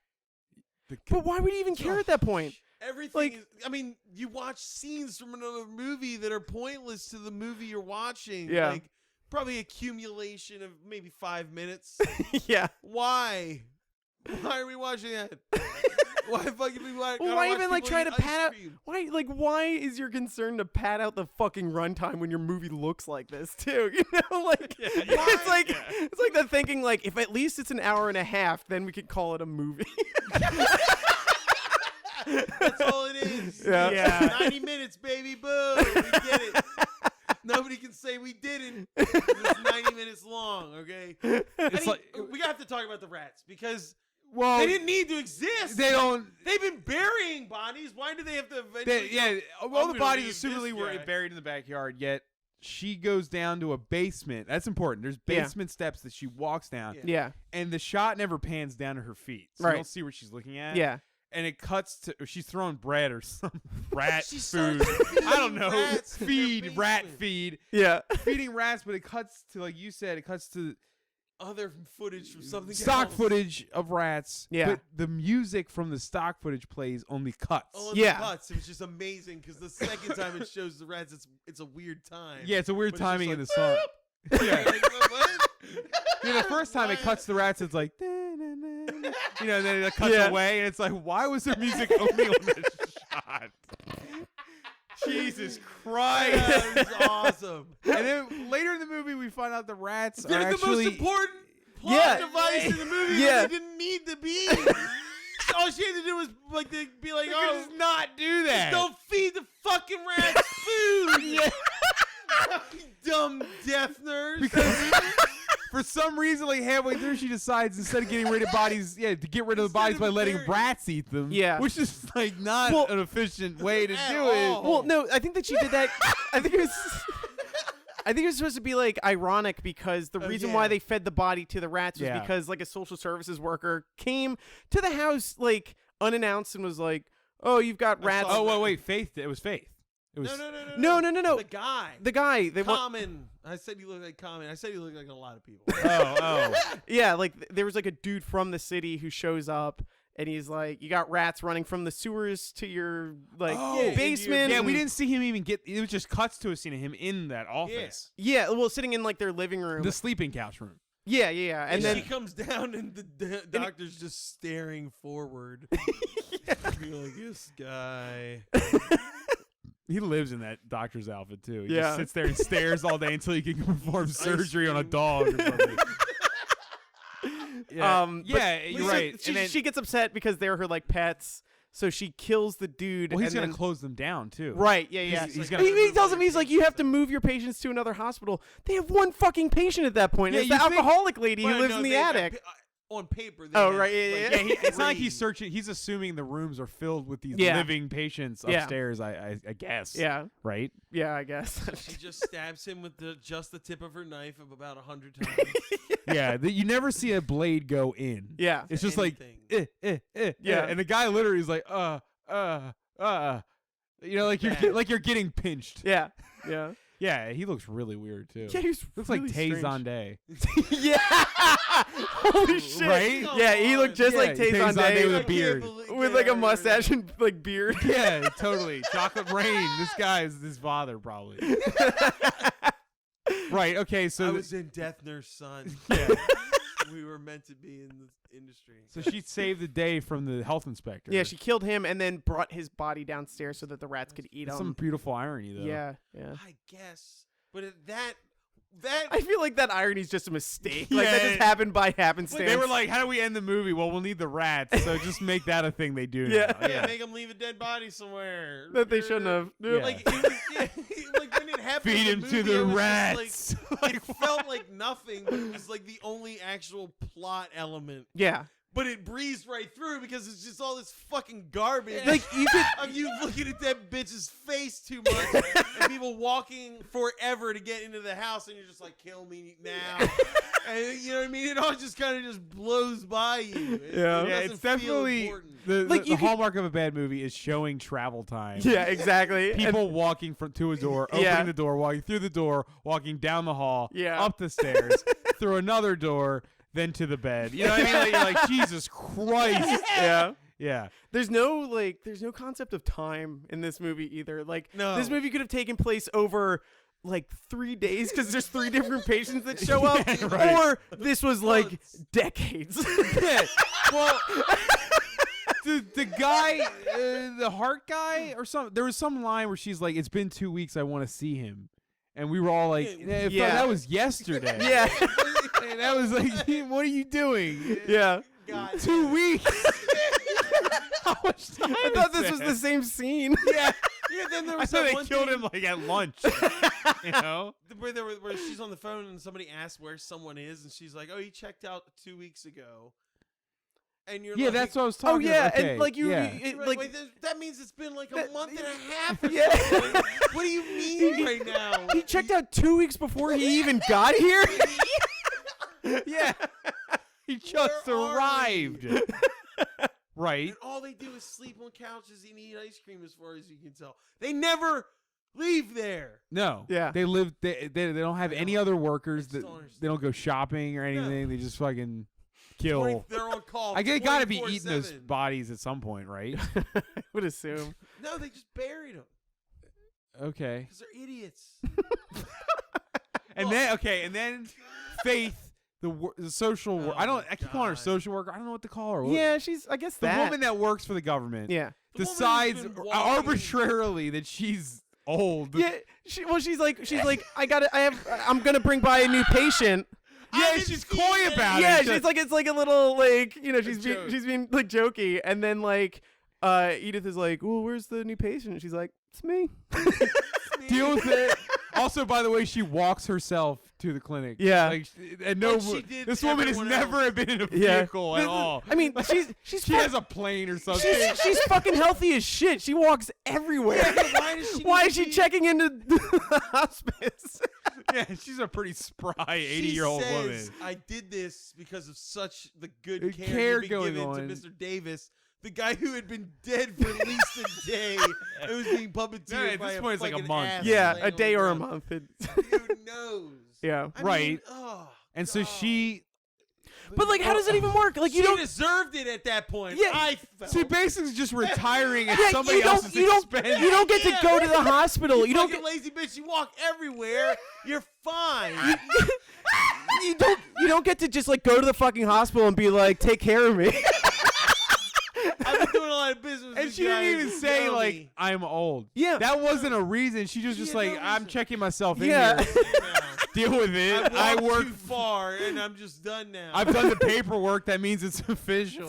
the- But why would you even care at that point? Everything Like- is, I mean, you watch scenes from another movie that are pointless to the movie you're watching. Yeah. Like, probably accumulation of maybe 5 minutes. Yeah. Why? Why are we watching that? Why fucking we watch? Well, gotta why watch even like people try to eat ice pad out? cream? Why is your concern to pad out the fucking runtime when your movie looks like this too? You know, like it's like it's like the thinking like if at least it's an hour and a half, then we could call it a movie. That's all it is. Yeah. Yeah. 90 minutes, baby. Boom. We did it. Nobody can say we didn't. It's 90 minutes long, okay? It's like. We have to talk about the rats because Well, they didn't need to exist. They don't. They've been burying bodies. Why do they have to eventually? Yeah. All I'm the gonna bodies, leave assumingly, this were guy. buried in the backyard. Yet she goes down to a basement. That's important. There's Yeah. basement steps that she walks down, Yeah. Yeah. and the shot never pans down to her feet, so Right. you don't see where she's looking at. Yeah. And it cuts to she's throwing bread or some rat She food. starts feeding I don't know. rats in their Feed rat basement. feed. Yeah. Feeding rats, but it cuts to like you said. It cuts to other footage from something stock else. footage of rats. Yeah. But the music from the stock footage plays only cuts. Oh, Yeah. the cuts. It was just amazing because the second time it shows the rats, it's a weird time. Yeah, it's a weird But it's timing in the just song. Yeah. Like, what? Yeah, the first time it cuts the rats, it's like, and then it cuts Yeah. away, and it's like, why was there music only on this shot? Jesus Christ! That was awesome. And then later in the movie, we find out the rats are They're actually the most important plot Yeah. device in the movie Yeah. that they didn't need to be. All she had to do was like to be like, oh, Just not do that. don't feed the fucking rats food. Yeah. Dumb deaf nurse. Because for some reason, like halfway through, she decides instead of getting rid of bodies, to get rid of the Instead bodies of by letting burying- rats eat them. Yeah. Which is like not Well- an efficient way to At do all. it. Well, no, I think that she did that. I think it was supposed to be like ironic because the reason why yeah. they fed the body to the rats was Yeah. because like a social services worker came to the house like unannounced and was like, "Oh, you've got rats." Oh, wait, Faith. It was Faith. It was No. The guy. The guy. They want. Common. I said you look like Common. I said you look like a lot of people. Oh. Yeah, like there was like a dude from the city who shows up. And he's like, you got rats running from the sewers to your like Oh. basement. Yeah, we and- didn't see him even get. It was just cuts to a scene of him in that office, Yeah, well, sitting in like their living room. the sleeping couch room. Yeah. And And then she comes down and the doctor's just staring forward. You're like, this guy. He lives in that doctor's outfit too. He Yeah. just sits there and stares all day until he can perform surgery on a dog or something. But you're so right. She, And then, she gets upset because they're her like pets, so she kills the dude. well, he's and gonna then- close them down too. Right, yeah. He's gonna- He tells him, he's like, you have to move your patients to another hospital. They have one fucking patient at that point. Yeah, It's the you think- alcoholic lady who Well, lives no, in the they- attic. On paper. They Oh, have, right, yeah, like, Yeah, it's not like three. he's searching. He's assuming the rooms are filled with these Yeah. living patients Yeah. upstairs. I guess. Yeah, Right. yeah, I guess. She just stabs him with just the tip of her knife of about 100 times. Yeah. You never see a blade go in. Yeah. It's just like, Anything. yeah. And the guy literally is like, like you're getting pinched. Yeah. Yeah, he looks really weird too. Yeah, he's Looks really like Tay strange. Zonday. Yeah. Holy shit. Right? Yeah, he looked just Yeah, like Tay Tay Zonday Zonday with a I can't beard. believe- with get like a out of mustache here. and like beard. Yeah, totally. Chocolate Rain. This guy is his father, probably. Right. Okay. So I was in Death Nurse Son. yeah. We were meant to be in the industry. So she saved the day from the health inspector. Yeah, she killed him and then brought his body downstairs so that the rats could eat That's him. some beautiful irony, though. Yeah. I guess, but that I feel like that irony is just a mistake. Like that Yeah. just happened by happenstance. They were like, "How do we end the movie?" Well, we'll need the rats, so just make that a thing they do. Yeah. Now. yeah, make them leave a dead body somewhere that they shouldn't have. Yeah. Like it was, like when it happened. Feed in him the to movie, the it was just, rats. Like, it felt like nothing, but it was like the only actual plot element. Yeah. But it breezed right through because it's just all this fucking garbage. Like you could of you looking at that bitch's face too much, and people walking forever to get into the house, and you're just like, "Kill me now," and you know what I mean. It all just kind of just blows by you. It Yeah. doesn't It's feel definitely important. Like, the you could- hallmark of a bad movie is showing travel time. Yeah, exactly. People walking to a door, opening Yeah. the door, walking through the door, walking down the hall, Yeah. up the stairs, through another door, then to the bed. You know what I mean? Like, you're like, Jesus Christ. Yeah. Yeah. There's no concept of time in this movie either. Like No. this movie could have taken place over like 3 days because there's 3 different patients that show up, Yeah, right. or this was like Months. decades. Yeah. Well, the guy, the heart guy, or some. There was some line where she's like, "It's been 2 weeks. I want to see him," and we were all like, Yeah. that was yesterday." yeah, And that was like, "What are you doing?" yeah. God, 2 weeks. How much time? I thought is this was that? the same scene. Yeah. yeah. Then there I was thought that they one killed thing him like at lunch. You know? where she's on the phone and somebody asks where someone is, and she's like, "Oh, he checked out 2 weeks ago." And you're Yeah, like, that's what I was Oh talking yeah, about. Okay, and like you, yeah. You're like wait, that means it's been like a That- month and a half. Or Yeah. something. What do you mean right now? he checked out 2 weeks before he even got here. Yeah. He just Where are arrived. Right. And all they do is sleep on couches and eat ice cream, as far as you can tell. They never Leave there. No. Yeah. They live. They don't have any other workers. I just That don't understand. they don't go shopping or anything. They just fucking kill. They're on call. I guess got to be eating 24/7. those bodies at some point, right? I would assume. No, they just buried them Okay. because they're idiots. And then Faith, the social worker. Oh I keep calling her God. social worker. I don't know what to call her. Yeah, she's. I guess The that. woman that works for the government. Yeah. The woman who's Decides been walking- arbitrarily that she's old. Yeah. She's like. I'm gonna bring by a new patient. Yeah, didn't she's see coy it. about Yeah, it. she's like, it's like a little like, she's joke. being like jokey, and then like Edith is like, well, where's the new patient? And she's like, it's me. deal with it. Also, by the way, she walks herself to the clinic. Yeah. Like, and no, Like she did this woman has everyone never else. been in a Yeah. vehicle at all. I mean, she's She has a plane or something. she's fucking healthy as shit. She walks everywhere. Why does she? Why need is to she be- checking into the hospice? Yeah, she's a pretty spry She 80-year-old says, woman. I did this because of such the good The care, care you've been going given on. to Mr. Davis, the guy who had been dead for at least a day. It was being puppeteered No, at by this a point it's like a fucking month. ass Yeah, laying a on day the or a ground. month. Who knows? Yeah. I Right. mean, oh, And so God. she But like, how does it even work? Like, She you don't. deserved it at that point. Yeah. I felt. she basically just retiring at Yeah, somebody you don't. else's You don't. expense. You don't get to Yeah. go to the hospital. You don't fucking get. lazy bitch. You walk everywhere. You're fine. You don't get to just like go to the fucking hospital and be like, take care of me. I've been doing a lot of business. And with she didn't guys even who say know like me. I'm old. Yeah. That wasn't a reason. She was just had like no I'm reason. checking myself in Yeah. here. No. Deal with it. I I walked work. too far, and I'm just done now. I've done the paperwork. That means it's official.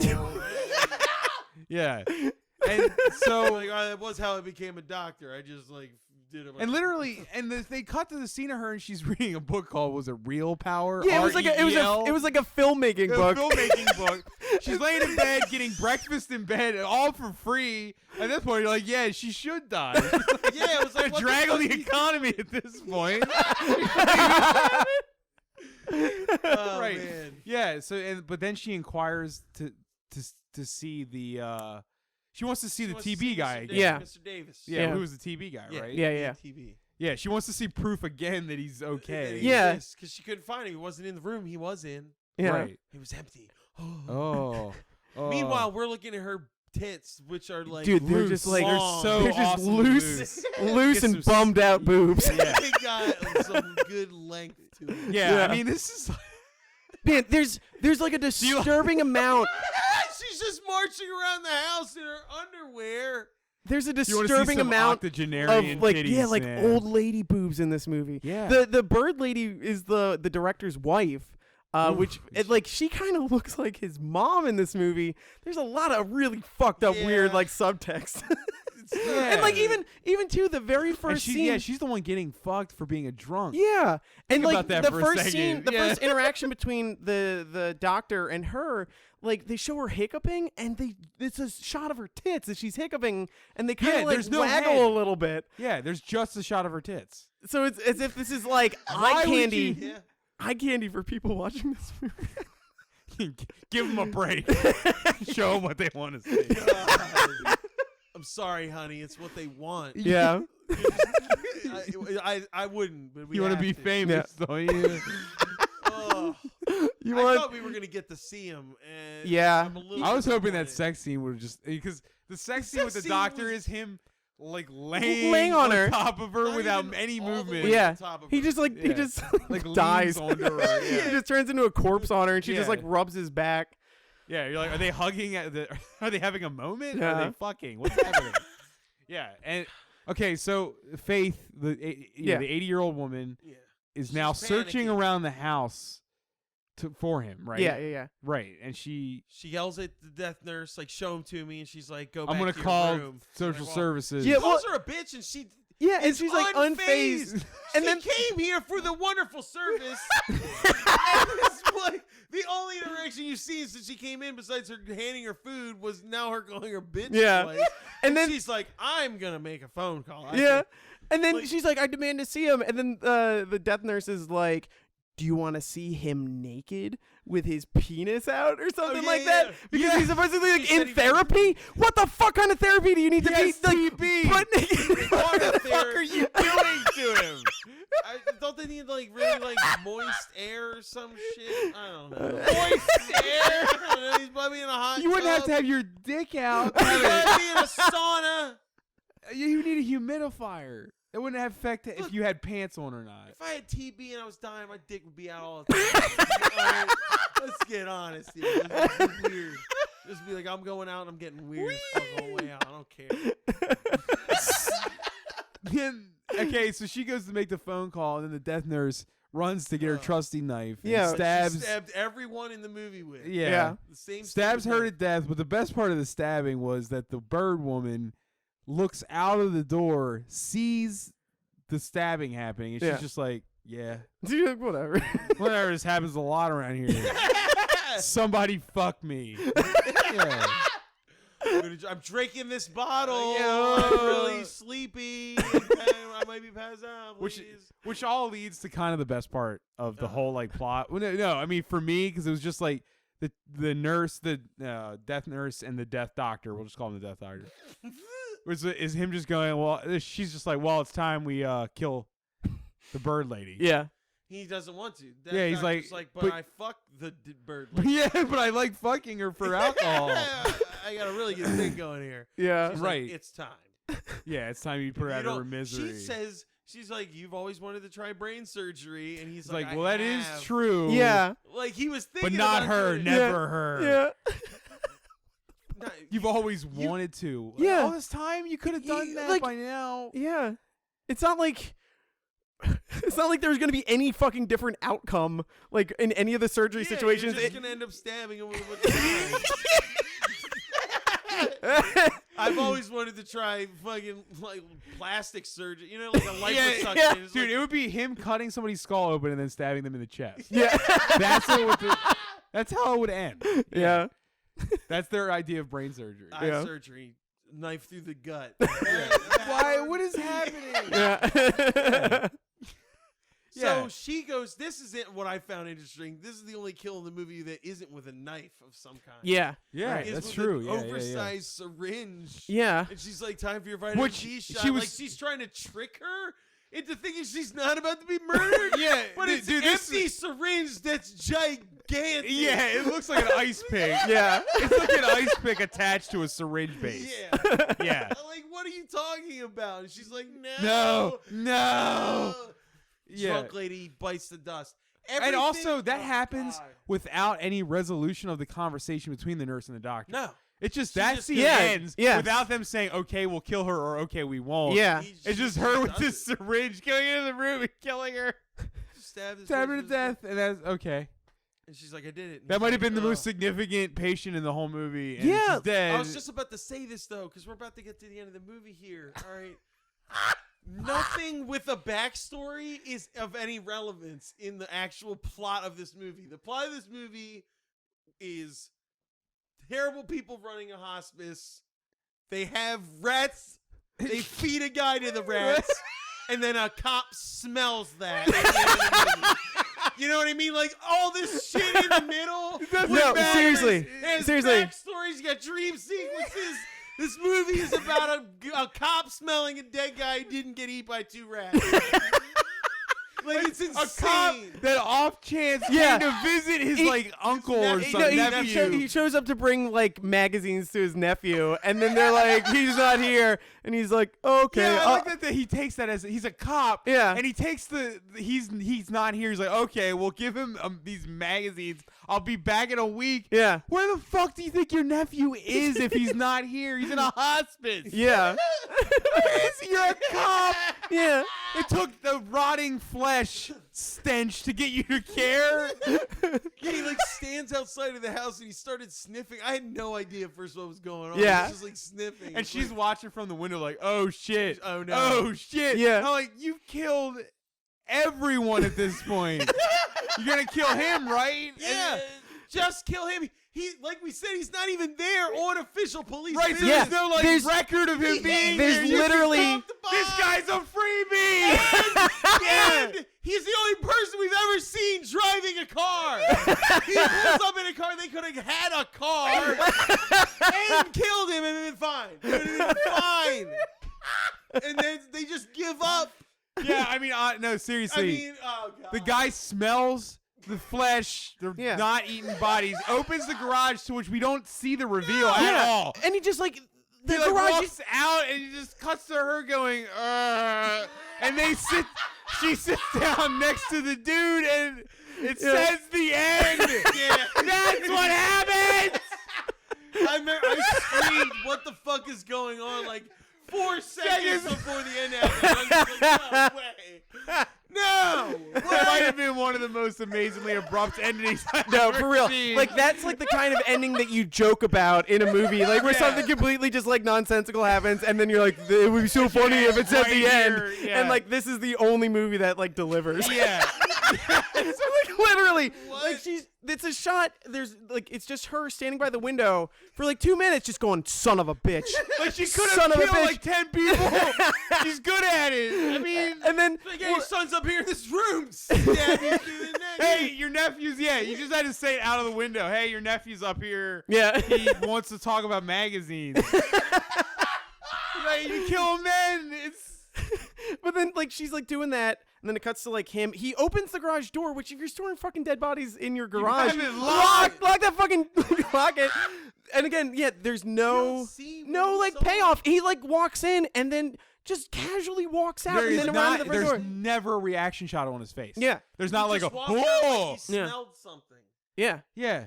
Yeah. And so like, that was how I became a doctor. I just like did it. and literally they cut to the scene of her and she's reading a book called Was It Real Power? Yeah, it was like a, REEL? it was like a filmmaking A book. filmmaking book. She's laying in bed, getting breakfast in bed, all for free. At this point, you're like, yeah, she should die. yeah, it was like They're what dragging the the economy at this point. Oh, Right. man. Yeah. So, but then she inquires to see the. She wants to see She the wants to TB see guy Mr. again. Yeah. Mr. Davis. Yeah, who was the TB guy, Yeah. right? Yeah. TV. Yeah, she wants to see proof again that he's okay. Yeah. because she couldn't find him. He wasn't in the room. He was in. Yeah. Right. He was empty. Oh. Meanwhile, we're looking at her tits, which are like Dude, they're loose. just like They're so they're just awesome loose, loose Get and some bummed out boobs. Yeah. they got some good length to it. Yeah, Yeah. I mean, this is. Man, there's like a disturbing amount. She's just marching around the house in her underwear. There's a You want to see disturbing some amount octogenarian of like titties, like man. old lady boobs in this movie. Yeah. The bird lady is the director's wife. Which like she kind of looks like his mom in this movie. There's a lot of really fucked up weird Yeah. like subtext. Yeah. And like even to the very And first she, scene. yeah, she's the one getting fucked for being a drunk. Yeah, and Think like about that the for a first second. scene, the Yeah. first interaction between the doctor and her, like they show her hiccuping, and it's a shot of her tits that she's hiccuping, and they kind of Yeah, like there's no waggle head. a little bit. Yeah, there's just a shot of her tits. So it's as if this is like Why eye would candy, you- Yeah. eye candy for people watching this movie. Give them a break. Show them what they want to see. God. I'm sorry, honey. It's what they want. Yeah, I wouldn't, but we You want to have be famous, don't you? Oh, you I want. thought we were gonna get to see him. And Yeah. I'm a little I was hoping that disappointed. sex scene would just because the sex scene sex with the scene doctor was- is him like laying, Laying on her. top of her Not without even any all the movement. way Yeah, to the top of he her. just like he Yeah. just Like leans dies. onto her. He Yeah. just turns into a corpse on her, and she just Yeah. like rubs his back. Yeah, you're like, are they hugging? Are they having a moment? Are Yeah. they fucking? What's happening? Yeah, and okay, so Faith, the 80-year-old woman, Yeah. is now She's searching panicking. around the house for him, right? Yeah. Right, and she, She yells at the death nurse, like, "Show him to me," and she's like, "Go back I'm gonna to your call room." social Like, well, services. Yeah, He well- calls her a bitch, and she Yeah, and is she's like unfazed. And And she then came here for the wonderful service. And this was the only interaction you've seen since she came in, besides her handing her food, was now her calling her bitch. Yeah. twice. And then- she's like, "I'm gonna make a phone call." I yeah. think. And then Like- she's like, I demand to see him. And then the death nurse is like, do you want to see him naked with his penis out or something yeah, like yeah. that? Because he's supposedly like He said in he- therapy. What the fuck kind of therapy do you need to be Yes, like TB. butt naked? What the fuck are you doing to him? Don't they need like really like moist air or some shit? I don't know. Moist air? I don't know. He's probably in a hot You wouldn't have tub. to have your dick out. He's probably in a sauna. You need a humidifier. It wouldn't have effect if you had pants on or not. If I had TB and I was dying, my dick would be out all the time. All right, let's get honest here. This is weird. Just be like, I'm going out and I'm getting weird the whole way out. I don't care. Then, okay, so she goes to make the phone call, and then the death nurse runs to get her trusty knife. And Yeah. stabs. She stabbed everyone in the movie with. Yeah. The same Stabs stupid her to thing. death. But the best part of the stabbing was that the bird woman looks out of the door, sees the stabbing happening, and Yeah. she's just like, yeah. Dude, whatever. Whatever, this happens a lot around here. Somebody fuck me. Yeah. I'm drinking this bottle. Yeah. I'm really sleepy. I might be passed out. Which all leads to kind of the best part of the whole like plot. Well, no, I mean for me, because it was just like the nurse, the death nurse, and the death doctor. We'll just call him the death doctor. Is him just going? Well, she's just like, well, it's time we kill the bird lady. Yeah. He doesn't want to. That Yeah, he's doctor's like, but but- I fucked the bird. Yeah, but I like fucking her for alcohol. I got a really good thing going here. Yeah. She's Right. Like, it's time. Yeah, it's time you put her out of her don't- misery. She says, she's like, you've always wanted to try brain surgery, and he's It's like, I well, that is have. true. Yeah. Like he was but thinking, not about her. doing it. Never her. Yeah. Not- You've always wanted to. Like, Yeah. all this time, you could have done that like- by now. Yeah. It's not like there's gonna be any fucking different outcome like in any of the surgery Yeah, situations. You're just gonna end up stabbing him with the I've always wanted to try fucking like plastic surgery, you know, like a liposuction. Yeah, It's dude, like- it would be him cutting somebody's skull open and then stabbing them in the chest. Yeah. That's that's how it would end. Yeah. That's their idea of brain surgery. eye Yeah. surgery, knife through the gut. Why? What is happening? Yeah. So Yeah. she goes, this isn't what I found interesting. This is the only kill in the movie that isn't with a knife of some kind. Yeah. Yeah, Is that's with true. An Yeah, yeah, yeah. oversized syringe. Yeah. And she's like, time for your vitamin Which D she shot. was- Like she's trying to trick her into thinking she's not about to be murdered. Yeah, But dude, it's dude, an this empty syringe that's gigantic. Yeah, it looks like an ice pick. Yeah. It's like an ice pick attached to a syringe base. Yeah. Yeah. I'm like, what are you talking about? And she's like, no. No. Yeah. Drunk lady bites the dust. And also, that Oh, happens God. without any resolution of the conversation between the nurse and the doctor. No. It's just She that just scene goes, Yeah, ends yeah. without them saying, okay, we'll kill her, or okay, we won't. Yeah. It's just her with this syringe going into the room and killing her. Stab Stab her to death, and that's okay. And she's like, I did it. And That he's might have like, been the most "Oh." significant patient in the whole movie. And Yeah. she's dead. I was just about to say this, though, because we're about to get to the end of the movie here. All right. Nothing with a backstory is of any relevance in the actual plot of this movie. The plot of this movie is terrible people running a hospice. They have rats. They feed a guy to the rats. And then a cop smells that. at the end of the movie. You know what I mean? Like all this shit in the middle. No, seriously. There's Seriously. backstories. You got dream sequences. This movie is about a cop smelling a dead guy who didn't get eaten by 2 rats. Like it's insane. a cop that off chance Yeah. came to visit his He- like uncle or nephew. some No, nephew. he shows up to bring like magazines to his nephew, and then they're like, he's not here, and he's like, oh, okay, Yeah, I like that he takes that as he's a cop. Yeah. and he takes he's not here. He's like, okay, we'll give him these magazines. I'll be back in a week. Yeah. Where the fuck do you think your nephew is if he's not here? He's in a hospice. Yeah. Where is he? You're a cop. Yeah. It took the rotting flesh stench to get you to care. Yeah, he like stands outside of the house and he started sniffing. I had no idea at first what was going on. Yeah. He was just like sniffing. And It's she's like, watching from the window like, oh shit. Oh, no. Oh shit. Yeah. I'm like, you've killed everyone at this point. You're gonna kill him, right? yeah, just kill him. He, like we said, he's not even there on official police. Right, so business. there's no like There's- record of him being there's there. You literally- Dump the This guy's a freebie. And he's the only person we've ever seen driving a car. He pulls up in a car. They could have had a car and killed him and been fine. It would have been fine. And then they just give up. Yeah, I mean, no, seriously. Oh God. The guy smells the flesh. They're not eating bodies. Opens the garage, to which we don't see the reveal at all. And he just like the He like garage walks out and he just cuts to her going, and they sit. She sits down next to the dude, and it says the end. That's what happens. I screamed, "What the fuck is going on?" Like 4 seconds before the end happened. I'm just like, no way. No. That might have been one of the most amazingly abrupt endings I've No, ever for real. seen. Like that's like the kind of ending that you joke about in a movie, like where something completely just like nonsensical happens, and then you're like, it would be so funny if it's at the end. And like this is the only movie that like delivers. Yeah. So like literally, like it's a shot. There's like it's just her standing by the window for like 2 minutes, just going, "Son of a bitch." Like she could Son have of a killed bitch. like 10 people. She's good at it. I mean, And then Like, yeah, your son's up here in this room. Dad, he's doing that. hey, your nephew's, you just had to say it out of the window. Hey, your nephew's up here. yeah. He wants to talk about magazines. Like, you kill him then. But then, like, she's like doing that, and then it cuts to like him. He opens the garage door, which if you're storing fucking dead bodies in your garage, have it locked. lock that fucking lock it. And again, there's no like payoff. He like walks in and then just casually walks out and then around to the front door. There's never a reaction shot on his face. Yeah. There's not like a, Just walked out oh. like he smelled something. Yeah. Yeah.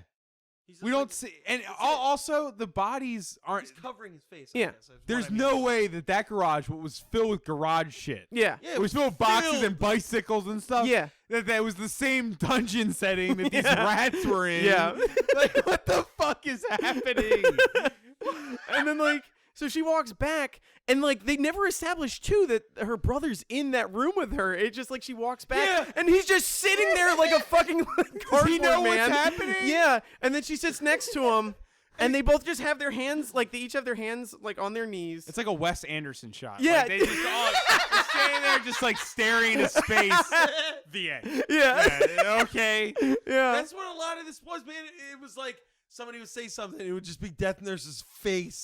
He's just We don't like- see, and That's it. also the bodies aren't. He's covering his face. Yeah. I guess, is what There's I mean. no way that garage was filled with garage shit. Yeah. Yeah, It was filled with boxes filled. and bicycles and stuff. Yeah. That was the same dungeon setting that these rats were in. Yeah. Like, what the fuck is happening? And then like so she walks back, and like they never established too that her brother's in that room with her. It's just like she walks back and he's just sitting there like a fucking cardboard he know man. what's happening? Yeah. And then she sits next to him, and they both just have their hands like they each have their hands like on their knees. It's like a Wes Anderson shot. Yeah. Like, they just all they're standing there just like staring into space. The end. Yeah. Okay. Yeah. That's what a lot of this was, man. It was like somebody would say something, and it would just be Death Nurse's face.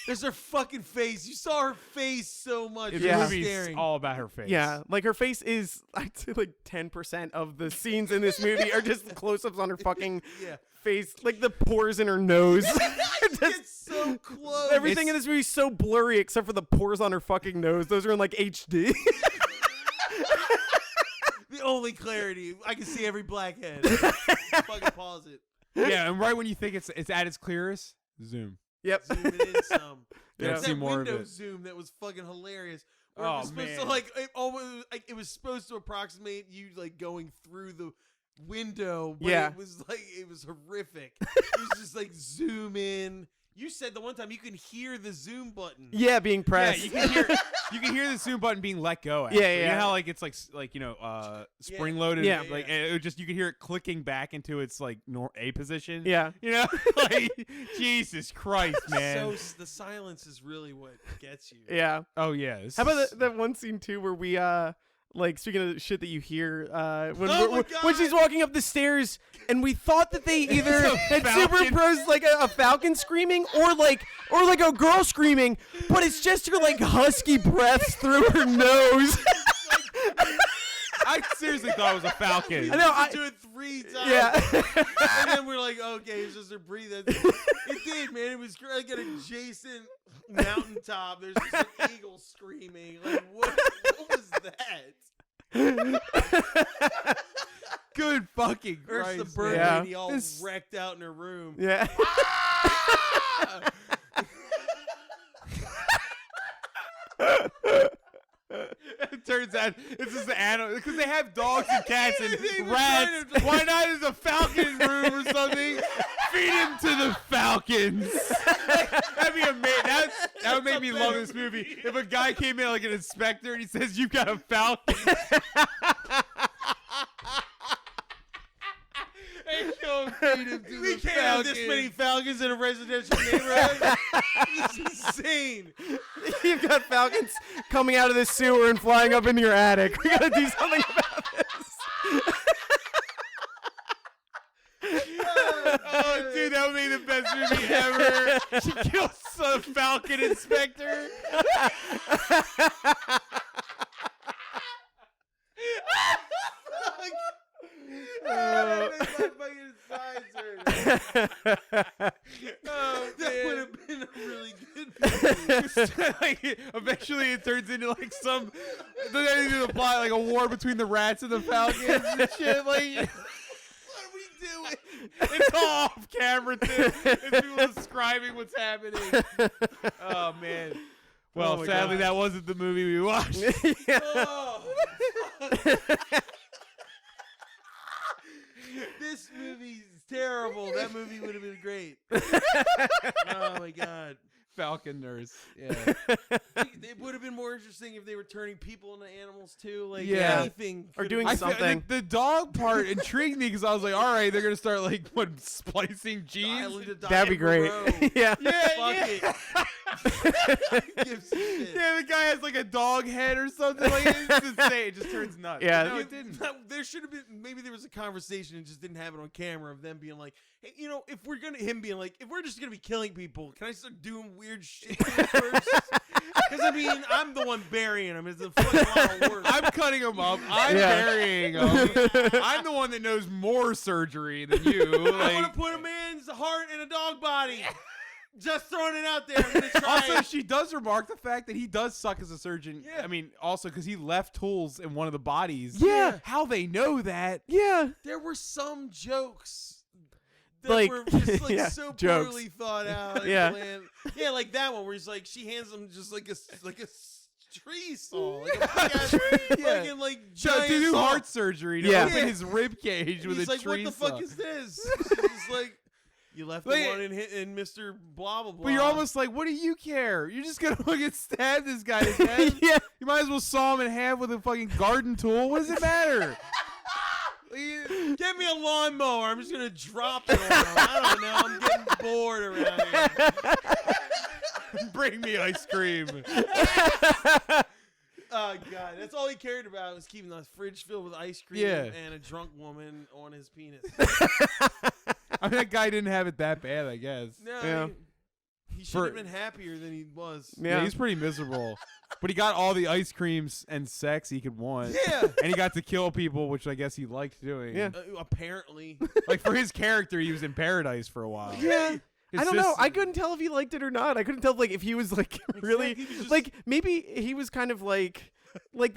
There's her fucking face. You saw her face so much. The She was movie's staring. all about her face. Yeah, like her face is, I'd say like 10% of the scenes in this movie are just close-ups on her fucking face, like the pores in her nose. It's so close. Everything in this movie is so blurry except for the pores on her fucking nose. Those are in like HD. The only clarity. I can see every blackhead. Fucking pause it. Yeah, and right when you think it's at its clearest, zoom. Yep. Zoom it in some. Yeah, There's see that more of window it. zoom that was fucking hilarious. Where Oh, it was supposed to man. like it almost like it was supposed to approximate you like going through the window, but Yeah. it was like it was horrific. It was just like zoom in. You said the one time you can hear the zoom button. Yeah, being Yeah, pressed. you can hear the zoom button being let go. Yeah, Actually. yeah. You know how like it's like spring loaded. Yeah. Like it just you can hear it clicking back into its like A position. Yeah. You know, like Jesus Christ, man. So the silence is really what gets you. Yeah. Oh yeah. How about that one scene too where we like speaking of shit that you hear when Oh my when she's God. walking up the stairs, and we thought that they either a had falcon. superimposed like a falcon screaming or like a girl screaming, but it's just her like husky breaths through her nose. I seriously thought it was a falcon. I know. I do it 3 times. Yeah. And then we're like, okay, it's just her breathing. It did, man. It was like an adjacent mountaintop. There's just an eagle screaming. Like, what was that? Good fucking There's Christ. the bird Yeah. lady all This- wrecked out in her room. Yeah. It turns out it's just the animal because they have dogs and cats and They were rats. trying to- Why not as a falcon room or something? Feed him to the falcons. That'd be amazing. That would make me love this movie. If a guy came in like an inspector and he says, "You got a falcon." Hey, kill him, feed made him do We the can't have this Falcon. many Falcons in a residential neighborhood. This is insane. You've got falcons coming out of this sewer and flying up into your attic. We gotta do something about this. Oh, dude, that would be the best movie ever. She kills the Falcon Inspector. That would have been a really good movie. Like, eventually, it turns into like some. They do the plot like a war between the rats and the falcons and shit. Like, What are we doing? it's all off camera too. It's people describing what's happening. Oh man. Well, Oh my sadly, gosh. that wasn't the movie we watched. Oh. This movie's terrible. That movie would have been great. Oh my god. Falcon Nurse. Yeah. It would have been more interesting if they were turning people into animals too. Like Yeah. anything. Or could've doing been- something. The dog part intrigued me because I was like, all right, they're gonna start like what splicing genes. Island of That'd be Diane great. Moreau. Yeah. Yeah, Fuck it. Gives a shit. Yeah, the guy has like a dog head or something. Like it's insane. It just turns nuts. Yeah. No, it didn't. There should have been, maybe there was a conversation and just didn't have it on camera of them being like, hey, you know, if we're just gonna be killing people, can I start doing weird shit first? Because I mean, I'm the one burying them. It's a fucking lot of work. I'm cutting him up. I'm Yeah. burying him. I'm the one that knows more surgery than you. I want Like, to put a man's heart in a dog body. Just throwing it out there. I'm gonna try also, it. she does remark the fact that he does suck as a surgeon. Yeah. I mean, also because he left tools in one of the bodies. Yeah. How they know that? Yeah. There were some jokes that Like, were just like yeah, so jokes. poorly thought out. And Yeah. planned. Yeah, like that one where he's like, she hands him just like a tree saw, like a big-ass Yeah. fucking like So giant to do saw. heart surgery to Yeah. open Yeah. his rib cage And with he's a like, tree what the saw. fuck is this? It's like, you left Like- the one in Mr. Blah blah blah. But you're almost like, what do you care? You're just gonna fucking stab this guy to death. Yeah. You might as well saw him in half with a fucking garden tool. What does it matter? Like, Get me a lawnmower. I'm just gonna drop it on him. I don't know. I'm getting bored around here. bring me ice cream. Oh god, that's all he cared about was keeping the fridge filled with ice cream Yeah. and a drunk woman on his penis. I mean, that guy didn't have it that bad, I guess. No, Yeah. he should For- have been happier than he was. Yeah, he's pretty miserable. But he got all the ice creams and sex he could want. Yeah. And he got to kill people, which I guess he liked doing. Yeah. Apparently. Like, for his character, he was in paradise for a while. Yeah. His I don't know. sister- I couldn't tell if he liked it or not. I couldn't tell like if he was like really Exactly, he was just- like maybe he was kind of like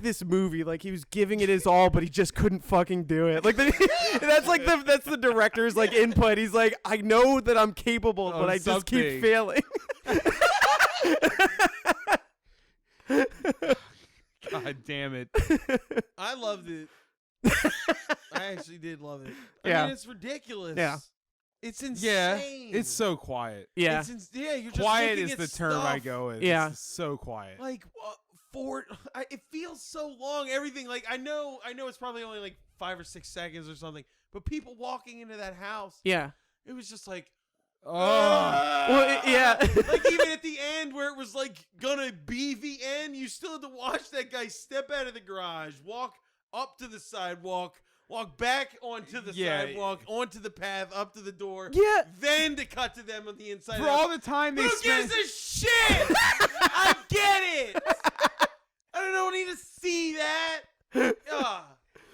this movie, like he was giving it his all, but he just couldn't fucking do it. Like that's the director's like input. He's like, I know that I'm capable, Of but I just something. keep failing. God damn it. I loved it. I actually did love it. Yeah. I mean, it's ridiculous. Yeah. It's insane. Yeah, it's so quiet. Yeah. Yeah, you're just Quiet looking is at the term I stuff. go with. Yeah. It's so quiet. Like it feels so long. Everything like I know it's probably only like 5 or 6 seconds or something. But people walking into that house, Yeah. it was just like, Oh. Well, yeah. like even at the end where it was like gonna be the end, you still had to watch that guy step out of the garage, walk up to the sidewalk, walk back onto the Yeah. sidewalk, onto the path, up to the door. Yeah. Then to cut to them on the inside. For all the time they Who spent. gives a shit? I get it. I don't need to see that.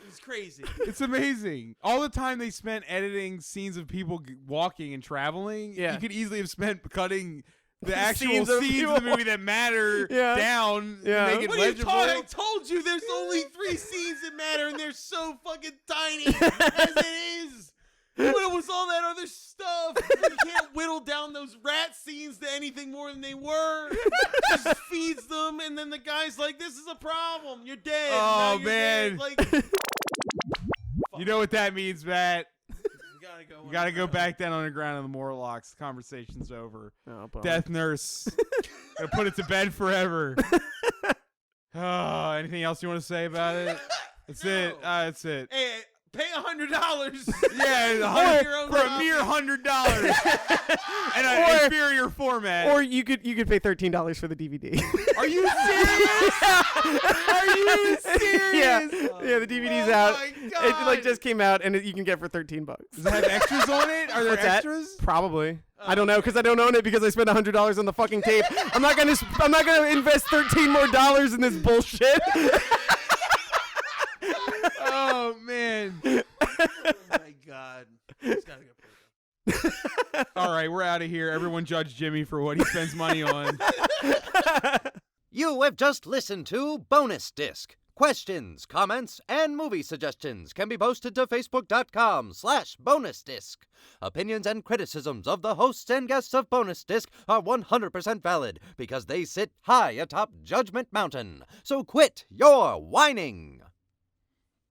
It's crazy. It's amazing. All the time they spent editing scenes of people walking and traveling, Yeah. you could easily have spent cutting the actual Scenes of scenes of the movie that matter Yeah. down, Yeah. make it What are you legible. talking? I told you there's only 3 scenes that matter, and they're so fucking tiny as it is. But it was all that other stuff. You can't whittle down those rat scenes to anything more than they were. Just feeds them, and then the guy's like, "This is a problem. You're dead." Oh, Now you're man. dead." Like, You know what that means, Matt. you gotta go. You gotta go back down on the ground of the Morlocks. The conversation's over. Oh, bummer. Death Nurse. Gonna put it to bed forever. Oh, anything else you want to say about it? That's it. No. That's it. Hey, Pay $100. Yeah, Your own for a copy. mere $100 and an inferior format. Or you could pay $13 for the DVD. Are you serious? Are you serious? Yeah, the DVD's Oh out. my It like God. just came out, and you can get it for $13. Does it have extras on it? Are there What's that? extras? Probably. I don't know because I don't own it because I spent $100 on the fucking tape. I'm not gonna invest $13 more in this bullshit. Oh man. Oh my God. It's gotta go. All right, we're out of here. Everyone judge Jimmy for what he spends money on. You have just listened to Bonus Disc. Questions, comments, and movie suggestions can be posted to facebook.com/bonusdisc. Opinions and criticisms of the hosts and guests of Bonus Disc are 100% valid because they sit high atop Judgment Mountain. So quit your whining.